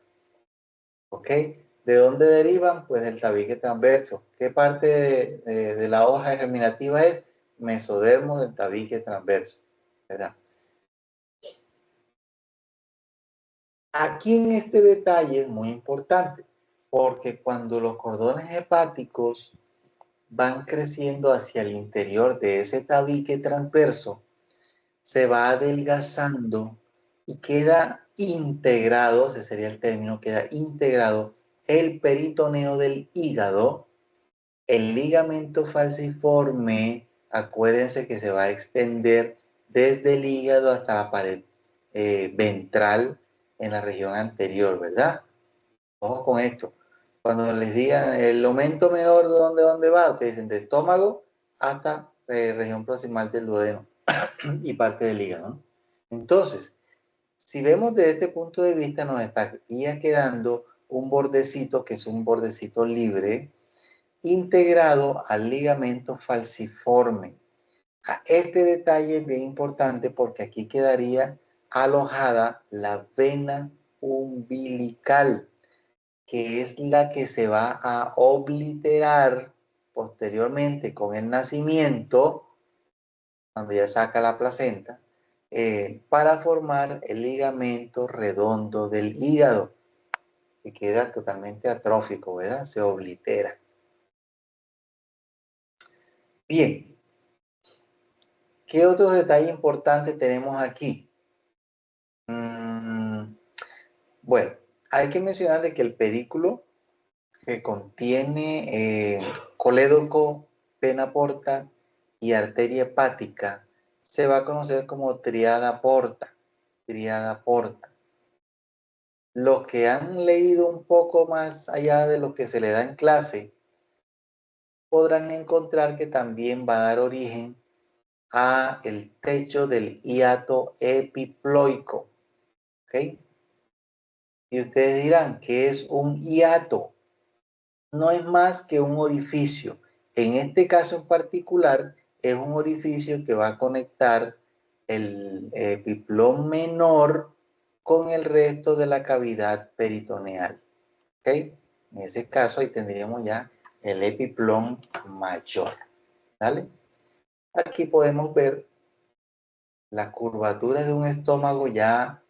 ¿Ok? ¿De dónde derivan? Pues del tabique transverso. ¿Qué parte de la hoja germinativa es? Mesodermo del tabique transverso, ¿verdad? Aquí en este detalle es muy importante, porque cuando los cordones hepáticos van creciendo hacia el interior de ese tabique transverso, se va adelgazando y queda integrado, ese sería el término, queda integrado el peritoneo del hígado, el ligamento falciforme, acuérdense que se va a extender desde el hígado hasta la pared ventral en la región anterior, ¿verdad? Ojo con esto. Cuando les digan el aumento menor, ¿dónde va? Ustedes dicen de estómago hasta región proximal del duodeno y parte del hígado, ¿no? Entonces, si vemos desde este punto de vista, nos estaría quedando un bordecito que es un bordecito libre integrado al ligamento falciforme. Este detalle es bien importante porque aquí quedaría alojada la vena umbilical, que es la que se va a obliterar posteriormente con el nacimiento, cuando ya saca la placenta, para formar el ligamento redondo del hígado, que queda totalmente atrófico, ¿verdad? Se oblitera. Bien, ¿qué otros detalles importantes tenemos aquí? Bueno, hay que mencionar de que el pedículo que contiene colédoco, vena porta y arteria hepática se va a conocer como triada porta. Triada porta. Los que han leído un poco más allá de lo que se le da en clase podrán encontrar que también va a dar origen a el techo del hiato epiploico. ¿Ok? Y ustedes dirán, ¿qué es un hiato? No es más que un orificio. En este caso en particular, es un orificio que va a conectar el epiplón menor con el resto de la cavidad peritoneal. ¿Ok? En ese caso, ahí tendríamos ya el epiplón mayor. ¿Vale? Aquí podemos ver la curvatura de un estómago ya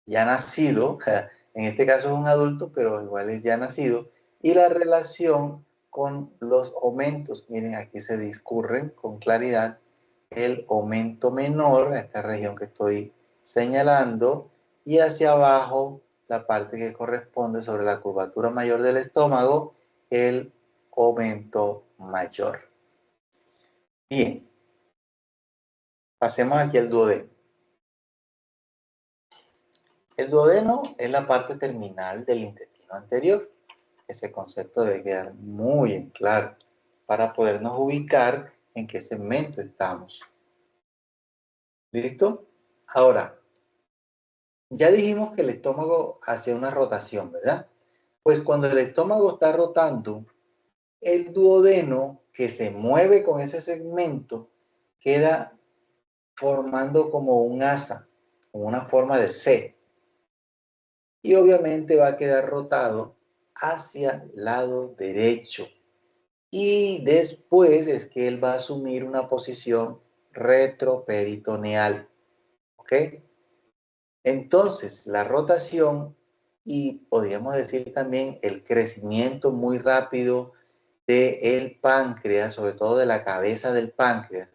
nacido, en este caso es un adulto, pero igual es ya nacido, y la relación con los aumentos. Miren, aquí se discurren con claridad el aumento menor, esta región que estoy señalando, y hacia abajo la parte que corresponde sobre la curvatura mayor del estómago, el aumento mayor. Bien, pasemos aquí al duodeno. El duodeno es la parte terminal del intestino anterior. Ese concepto debe quedar muy en claro para podernos ubicar en qué segmento estamos. ¿Listo? Ahora, ya dijimos que el estómago hace una rotación, ¿verdad? Pues cuando el estómago está rotando, el duodeno que se mueve con ese segmento queda formando como un asa, como una forma de C. Y obviamente va a quedar rotado hacia el lado derecho. Y después es que él va a asumir una posición retroperitoneal. ¿Ok? Entonces, la rotación y podríamos decir también el crecimiento muy rápido del páncreas, sobre todo de la cabeza del páncreas,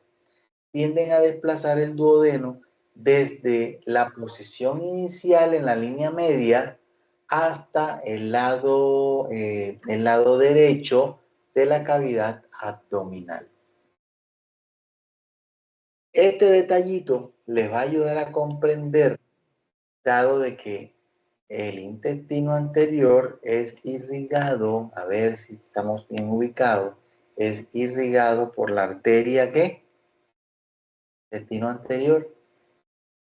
tienden a desplazar el duodeno desde la posición inicial en la línea media hasta el lado derecho de la cavidad abdominal. Este detallito les va a ayudar a comprender, dado de que el intestino anterior es irrigado, a ver si estamos bien ubicados, es irrigado por la arteria ¿qué? Intestino anterior,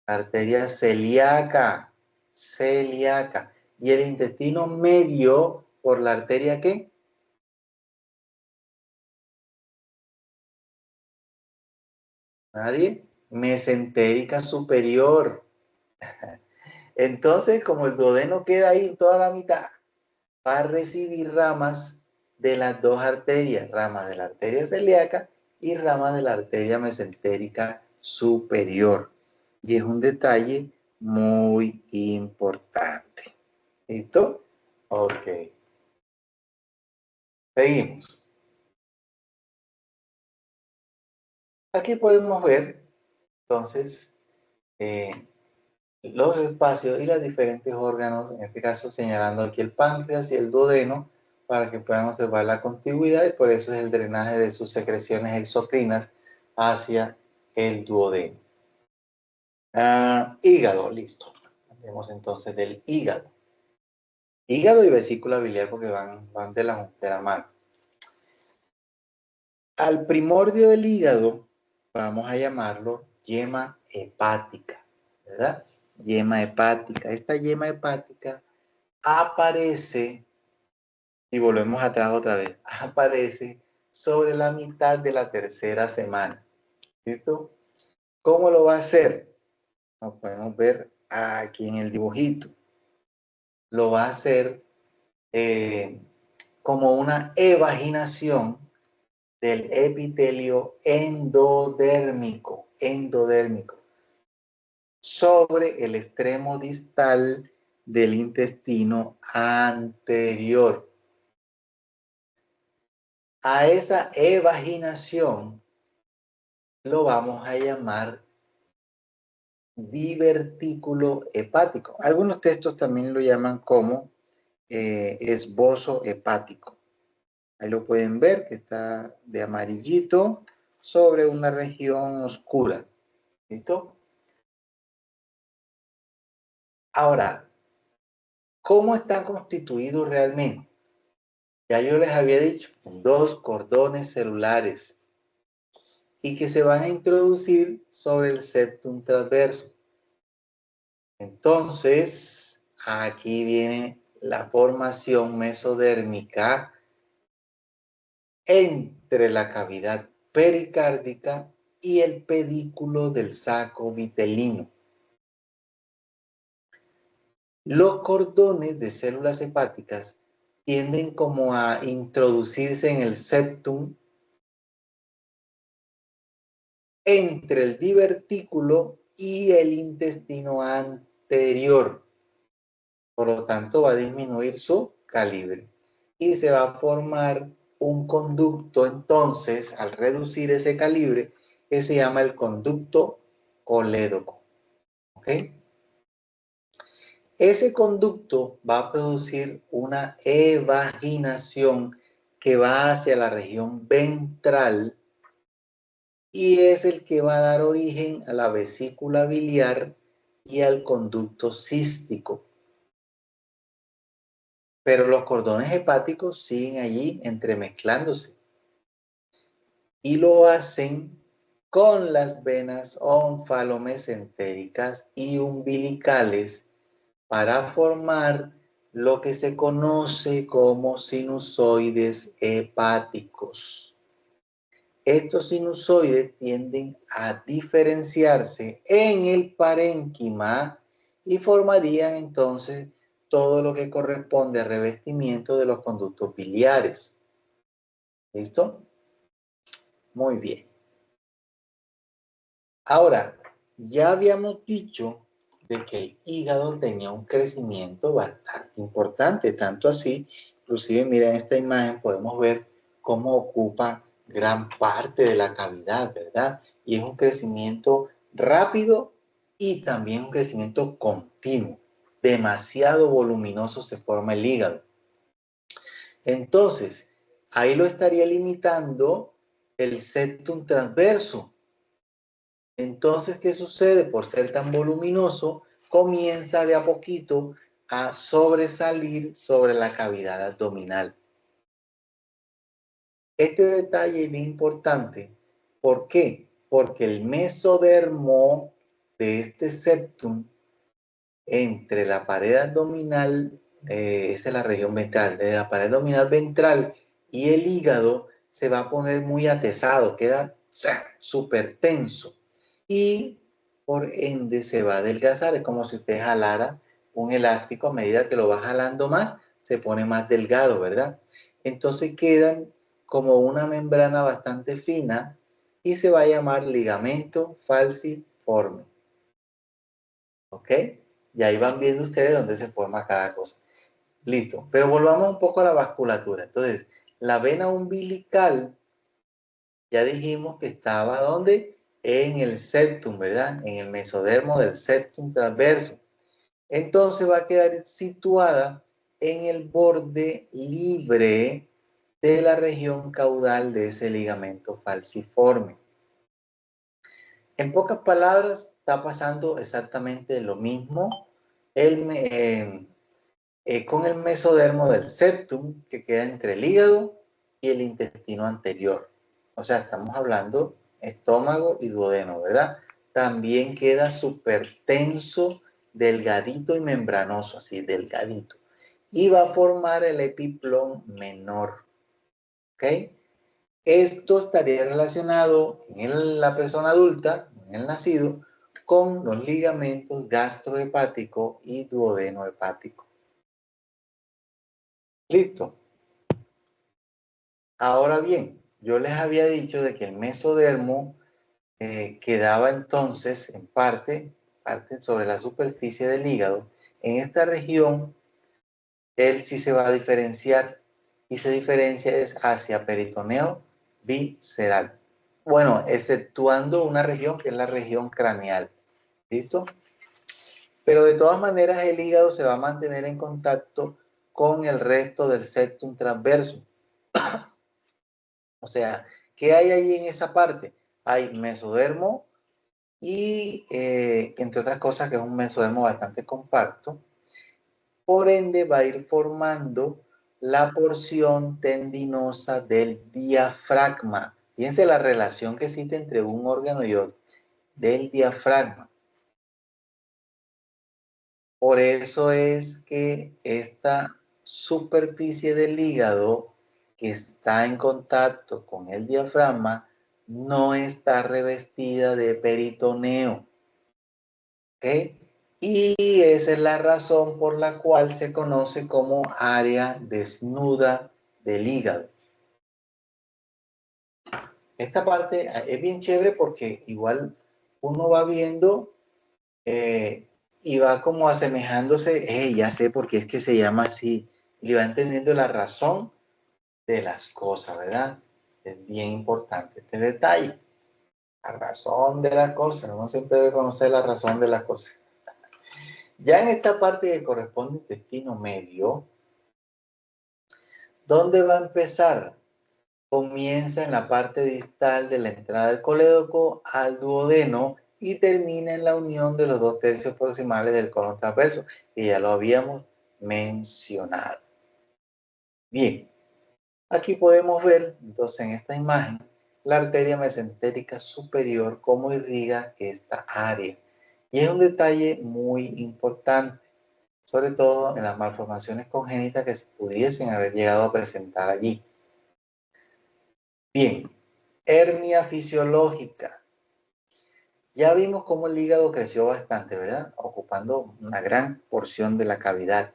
arteria celíaca, celíaca. Y el intestino medio por la arteria ¿qué? Nadie. Mesentérica superior. Entonces, como el duodeno queda ahí en toda la mitad, va a recibir ramas de las dos arterias, ramas de la arteria celíaca y ramas de la arteria mesentérica superior. Y es un detalle muy importante. ¿Listo? Ok. Seguimos. Aquí podemos ver, entonces, los espacios y los diferentes órganos, en este caso señalando aquí el páncreas y el duodeno, para que puedan observar la contigüidad y por eso es el drenaje de sus secreciones exocrinas hacia el duodeno. Hígado, listo. Hablemos entonces del hígado. Hígado y vesícula biliar porque van de la mano. Al primordio del hígado vamos a llamarlo yema hepática, ¿verdad? Yema hepática. Esta yema hepática aparece, y volvemos atrás otra vez, aparece sobre la mitad de la tercera semana. ¿Listo? ¿Cómo lo va a hacer? Lo podemos ver aquí en el dibujito. Lo va a hacer como una evaginación del epitelio endodérmico, sobre el extremo distal del intestino anterior. A esa evaginación lo vamos a llamar divertículo hepático. Algunos textos también lo llaman como esbozo hepático. Ahí lo pueden ver que está de amarillito sobre una región oscura. ¿Listo? Ahora, ¿cómo están constituidos realmente? Ya yo les había dicho, dos cordones celulares y que se van a introducir sobre el septum transverso. Entonces, aquí viene la formación mesodérmica entre la cavidad pericárdica y el pedículo del saco vitelino. Los cordones de células hepáticas tienden como a introducirse en el septum entre el divertículo y el intestino anterior. Por lo tanto, va a disminuir su calibre y se va a formar un conducto entonces al reducir ese calibre que se llama el conducto colédoco. ¿Ok? Ese conducto va a producir una evaginación que va hacia la región ventral y es el que va a dar origen a la vesícula biliar y al conducto cístico. Pero los cordones hepáticos siguen allí entremezclándose y lo hacen con las venas onfalomesentéricas y umbilicales para formar lo que se conoce como sinusoides hepáticos. Estos sinusoides tienden a diferenciarse en el parénquima y formarían entonces todo lo que corresponde al revestimiento de los conductos biliares. ¿Listo? Muy bien. Ahora, ya habíamos dicho de que el hígado tenía un crecimiento bastante importante, tanto así, inclusive mira en esta imagen podemos ver cómo ocupa gran parte de la cavidad, ¿verdad? Y es un crecimiento rápido y también un crecimiento continuo. Demasiado voluminoso se forma el hígado. Entonces, ahí lo estaría limitando el septum transverso. Entonces, ¿qué sucede? Por ser tan voluminoso, comienza de a poquito a sobresalir sobre la cavidad abdominal. Este detalle es bien importante. ¿Por qué? Porque el mesodermo de este septum entre la pared abdominal, esa es la región ventral, de la pared abdominal ventral y el hígado se va a poner muy atesado, queda súper tenso y por ende se va a adelgazar. Es como si usted jalara un elástico, a medida que lo va jalando más, se pone más delgado, ¿verdad? Entonces quedan como una membrana bastante fina y se va a llamar ligamento falciforme. ¿Ok? Y ahí van viendo ustedes dónde se forma cada cosa. Listo. Pero volvamos un poco a la vasculatura. Entonces, la vena umbilical, ya dijimos que estaba ¿dónde? En el septum, ¿verdad? En el mesodermo del septum transverso. Entonces va a quedar situada en el borde libre de la región caudal de ese ligamento falciforme. En pocas palabras, está pasando exactamente lo mismo con el mesodermo del septum, que queda entre el hígado y el intestino anterior. O sea, estamos hablando estómago y duodeno, ¿verdad? También queda súper tenso, delgadito y membranoso, así, delgadito. Y va a formar el epiplón menor, ¿ok? Esto estaría relacionado en la persona adulta, en el nacido, con los ligamentos gastrohepático y duodeno hepático. ¿Listo? Ahora bien, yo les había dicho de que el mesodermo quedaba entonces en parte sobre la superficie del hígado. En esta región, él sí se va a diferenciar y se diferencia es hacia peritoneo visceral. Bueno, exceptuando una región que es la región craneal. ¿Listo? Pero de todas maneras el hígado se va a mantener en contacto con el resto del septum transverso. O sea, ¿qué hay ahí en esa parte? Hay mesodermo y, entre otras cosas, que es un mesodermo bastante compacto. Por ende, va a ir formando la porción tendinosa del diafragma. Fíjense la relación que existe entre un órgano y otro, del diafragma. Por eso es que esta superficie del hígado que está en contacto con el diafragma no está revestida de peritoneo. ¿Ok? Y esa es la razón por la cual se conoce como área desnuda del hígado. Esta parte es bien chévere porque igual uno va viendo y va como asemejándose, ya sé por qué es que se llama así, y va entendiendo la razón de las cosas, ¿verdad? Es bien importante este detalle, la razón de las cosas, uno siempre debe conocer la razón de las cosas. Ya en esta parte que corresponde al intestino medio, ¿dónde va a empezar? Comienza en la parte distal de la entrada del colédoco al duodeno y termina en la unión de los 2/3 proximales del colon transverso, que ya lo habíamos mencionado. Bien, aquí podemos ver, entonces, en esta imagen, la arteria mesentérica superior, cómo irriga esta área. Y es un detalle muy importante, sobre todo en las malformaciones congénitas que se pudiesen haber llegado a presentar allí. Bien, hernia fisiológica. Ya vimos cómo el hígado creció bastante, ¿verdad? Ocupando una gran porción de la cavidad.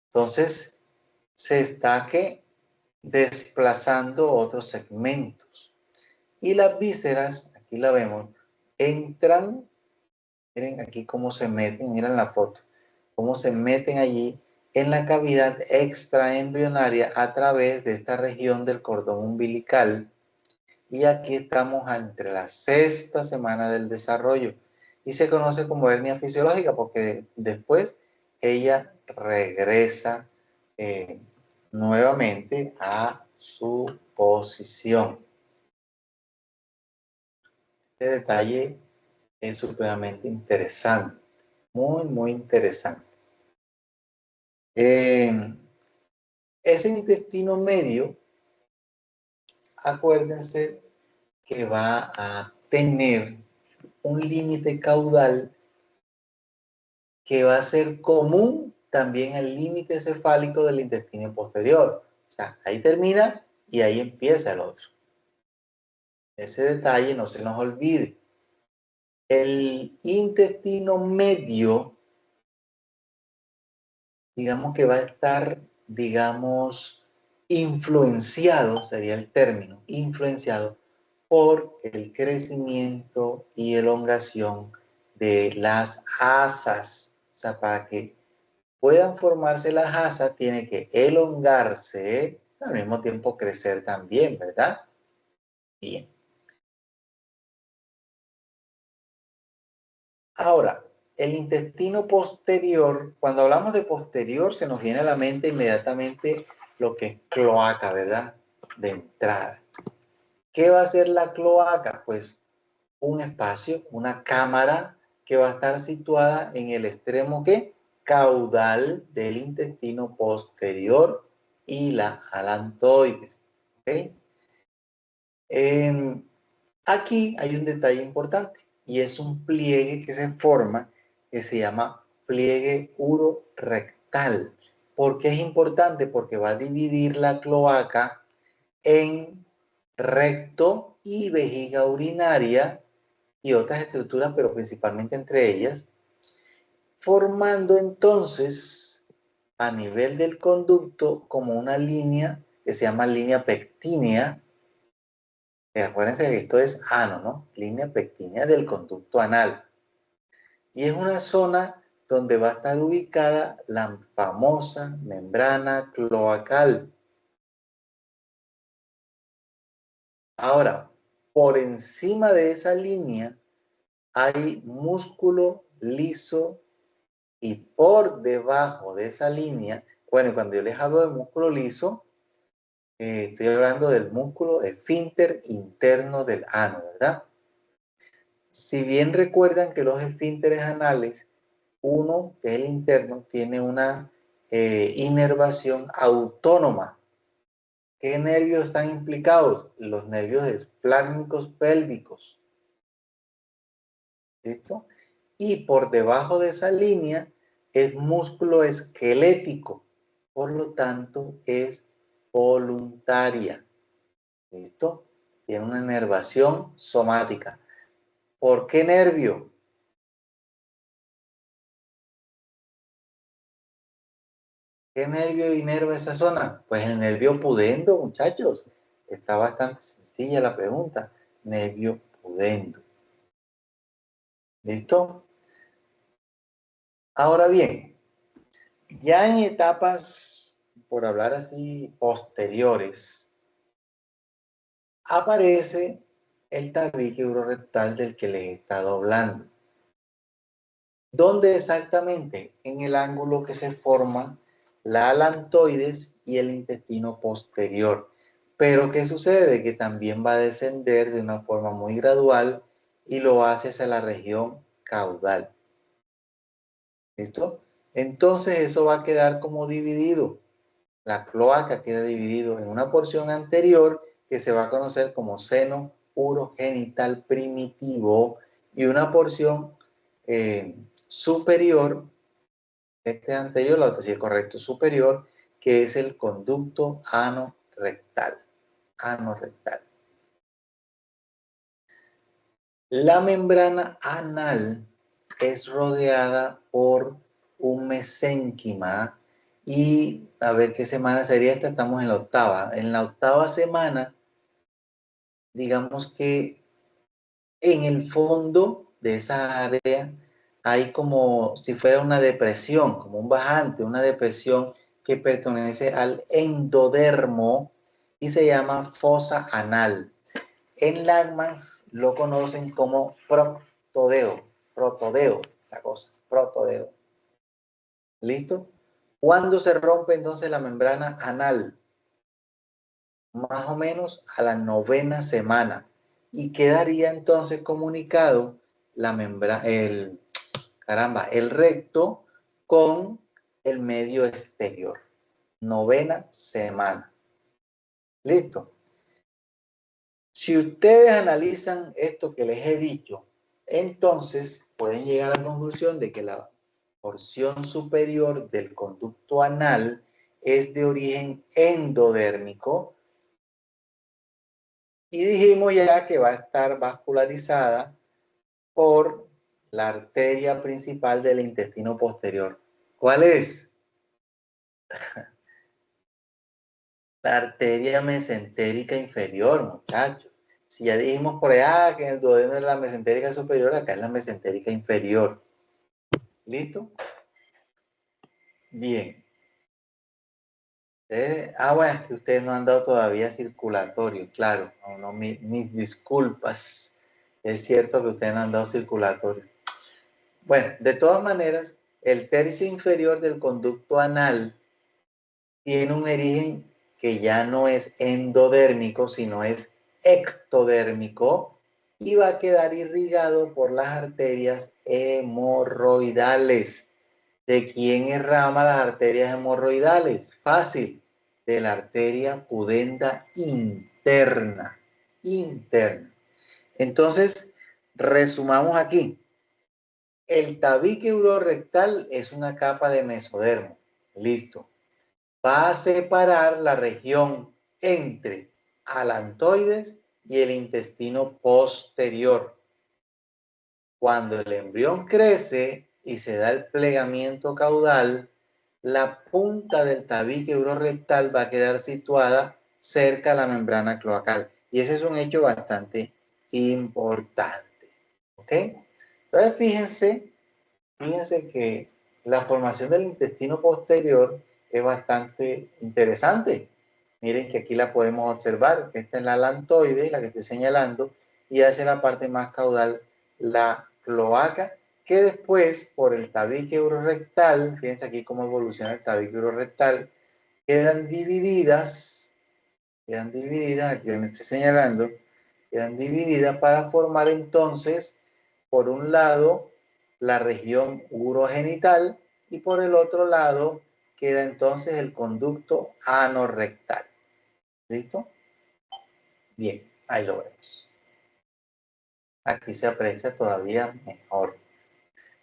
Entonces, se está desplazando otros segmentos. Y las vísceras, aquí la vemos, entran, miren aquí cómo se meten, miren la foto, cómo se meten allí en la cavidad extraembrionaria a través de esta región del cordón umbilical. Y aquí estamos entre la 6ª semana del desarrollo y se conoce como hernia fisiológica porque después ella regresa nuevamente a su posición. Este detalle es supremamente interesante, muy, muy interesante. Ese intestino medio, acuérdense que va a tener un límite caudal que va a ser común también al límite cefálico del intestino posterior. O sea, ahí termina y ahí empieza el otro. Ese detalle no se nos olvide. El intestino medio, digamos que va a estar, digamos, influenciado, sería el término, influenciado por el crecimiento y elongación de las asas. O sea, para que puedan formarse las asas, tiene que elongarse, al mismo tiempo crecer también, ¿verdad? Bien. Ahora, el intestino posterior, cuando hablamos de posterior, se nos viene a la mente inmediatamente lo que es cloaca, ¿verdad? De entrada. ¿Qué va a ser la cloaca? Pues un espacio, una cámara que va a estar situada en el extremo ¿qué? Caudal del intestino posterior y la alantoides. ¿Okay? Aquí hay un detalle importante y es un pliegue que se forma que se llama pliegue urorectal. ¿Por qué es importante? Porque va a dividir la cloaca en recto y vejiga urinaria y otras estructuras, pero principalmente entre ellas, formando entonces a nivel del conducto como una línea que se llama línea pectínea. Acuérdense que esto es ano, ¿no? Línea pectínea del conducto anal. Y es una zona donde va a estar ubicada la famosa membrana cloacal. Ahora, por encima de esa línea hay músculo liso y por debajo de esa línea, bueno, cuando yo les hablo de músculo liso, estoy hablando del músculo esfínter interno del ano, ¿verdad? Si bien recuerdan que los esfínteres anales, uno, que es el interno, tiene una inervación autónoma. ¿Qué nervios están implicados? Los nervios esplácnicos pélvicos. ¿Listo? Y por debajo de esa línea es músculo esquelético, por lo tanto es voluntaria. ¿Listo? Tiene una inervación somática. ¿Por qué nervio? ¿Qué nervio inerva esa zona? Pues el nervio pudendo, muchachos. Está bastante sencilla la pregunta. Nervio pudendo. ¿Listo? Ahora bien, ya en etapas, por hablar así, posteriores, aparece el tabique urorectal del que les he estado hablando. ¿Dónde exactamente? En el ángulo que se forma la alantoides y el intestino posterior. Pero ¿qué sucede? Que también va a descender de una forma muy gradual y lo hace hacia la región caudal. ¿Listo? Entonces eso va a quedar como dividido. La cloaca queda dividido en una porción anterior que se va a conocer como seno urogenital primitivo y una porción superior, este anterior, la otra sí es correcto, superior, que es el conducto ano-rectal. Ano-rectal. La membrana anal es rodeada por un mesénquima y a ver qué semana sería esta, estamos en la octava. En la octava semana, digamos que en el fondo de esa área hay como si fuera una depresión, como un bajante, una depresión que pertenece al endodermo y se llama fosa anal. En Lagmans lo conocen como protodeo, la cosa, protodeo. ¿Listo? ¿Cuándo se rompe entonces la membrana anal? Más o menos a la novena semana. Y quedaría entonces comunicado la membrana, el recto con el medio exterior. Novena semana. ¿Listo? Si ustedes analizan esto que les he dicho, entonces pueden llegar a la conclusión de que la porción superior del conducto anal es de origen endodérmico y dijimos ya que va a estar vascularizada por la arteria principal del intestino posterior. ¿Cuál es? La arteria mesentérica inferior, muchachos. Si ya dijimos por allá que en el duodeno es la mesentérica superior, acá es la mesentérica inferior. ¿Listo? Bien. Bueno, es que ustedes no han dado todavía circulatorio, claro. No, mis disculpas. Es cierto que ustedes no han dado circulatorio. Bueno, de todas maneras, el tercio inferior del conducto anal tiene un origen que ya no es endodérmico, sino es ectodérmico y va a quedar irrigado por las arterias hemorroidales. ¿De quién irrama las arterias hemorroidales? Fácil, de la arteria pudenda interna. Entonces, resumamos aquí. El tabique urorectal es una capa de mesodermo. Listo. Va a separar la región entre alantoides y el intestino posterior. Cuando el embrión crece y se da el plegamiento caudal, la punta del tabique urorectal va a quedar situada cerca a la membrana cloacal. Y ese es un hecho bastante importante. ¿Ok? Entonces, fíjense que la formación del intestino posterior es bastante interesante. Miren que aquí la podemos observar. Esta es la alantoide, la que estoy señalando, y hacia la parte más caudal la cloaca, que después por el tabique urorectal, fíjense aquí cómo evoluciona el tabique urorectal, quedan divididas, aquí donde estoy señalando, quedan divididas para formar entonces, por un lado, la región urogenital y por el otro lado queda entonces el conducto anorrectal. ¿Listo? Bien, ahí lo vemos. Aquí se aprecia todavía mejor.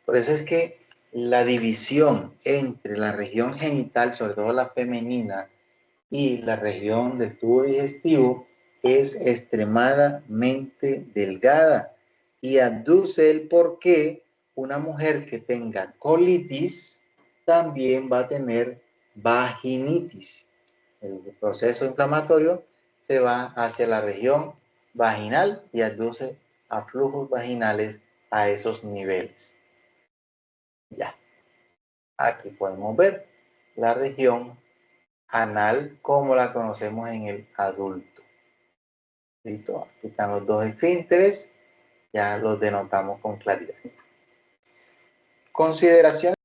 Por eso es que la división entre la región genital, sobre todo la femenina, y la región del tubo digestivo es extremadamente delgada y aduce el por qué una mujer que tenga colitis también va a tener vaginitis. El proceso inflamatorio se va hacia la región vaginal y aduce a flujos vaginales a esos niveles. Ya, aquí podemos ver la región anal como la conocemos en el adulto. ¿Listo? Aquí están los dos esfínteres, ya los denotamos con claridad. Consideraciones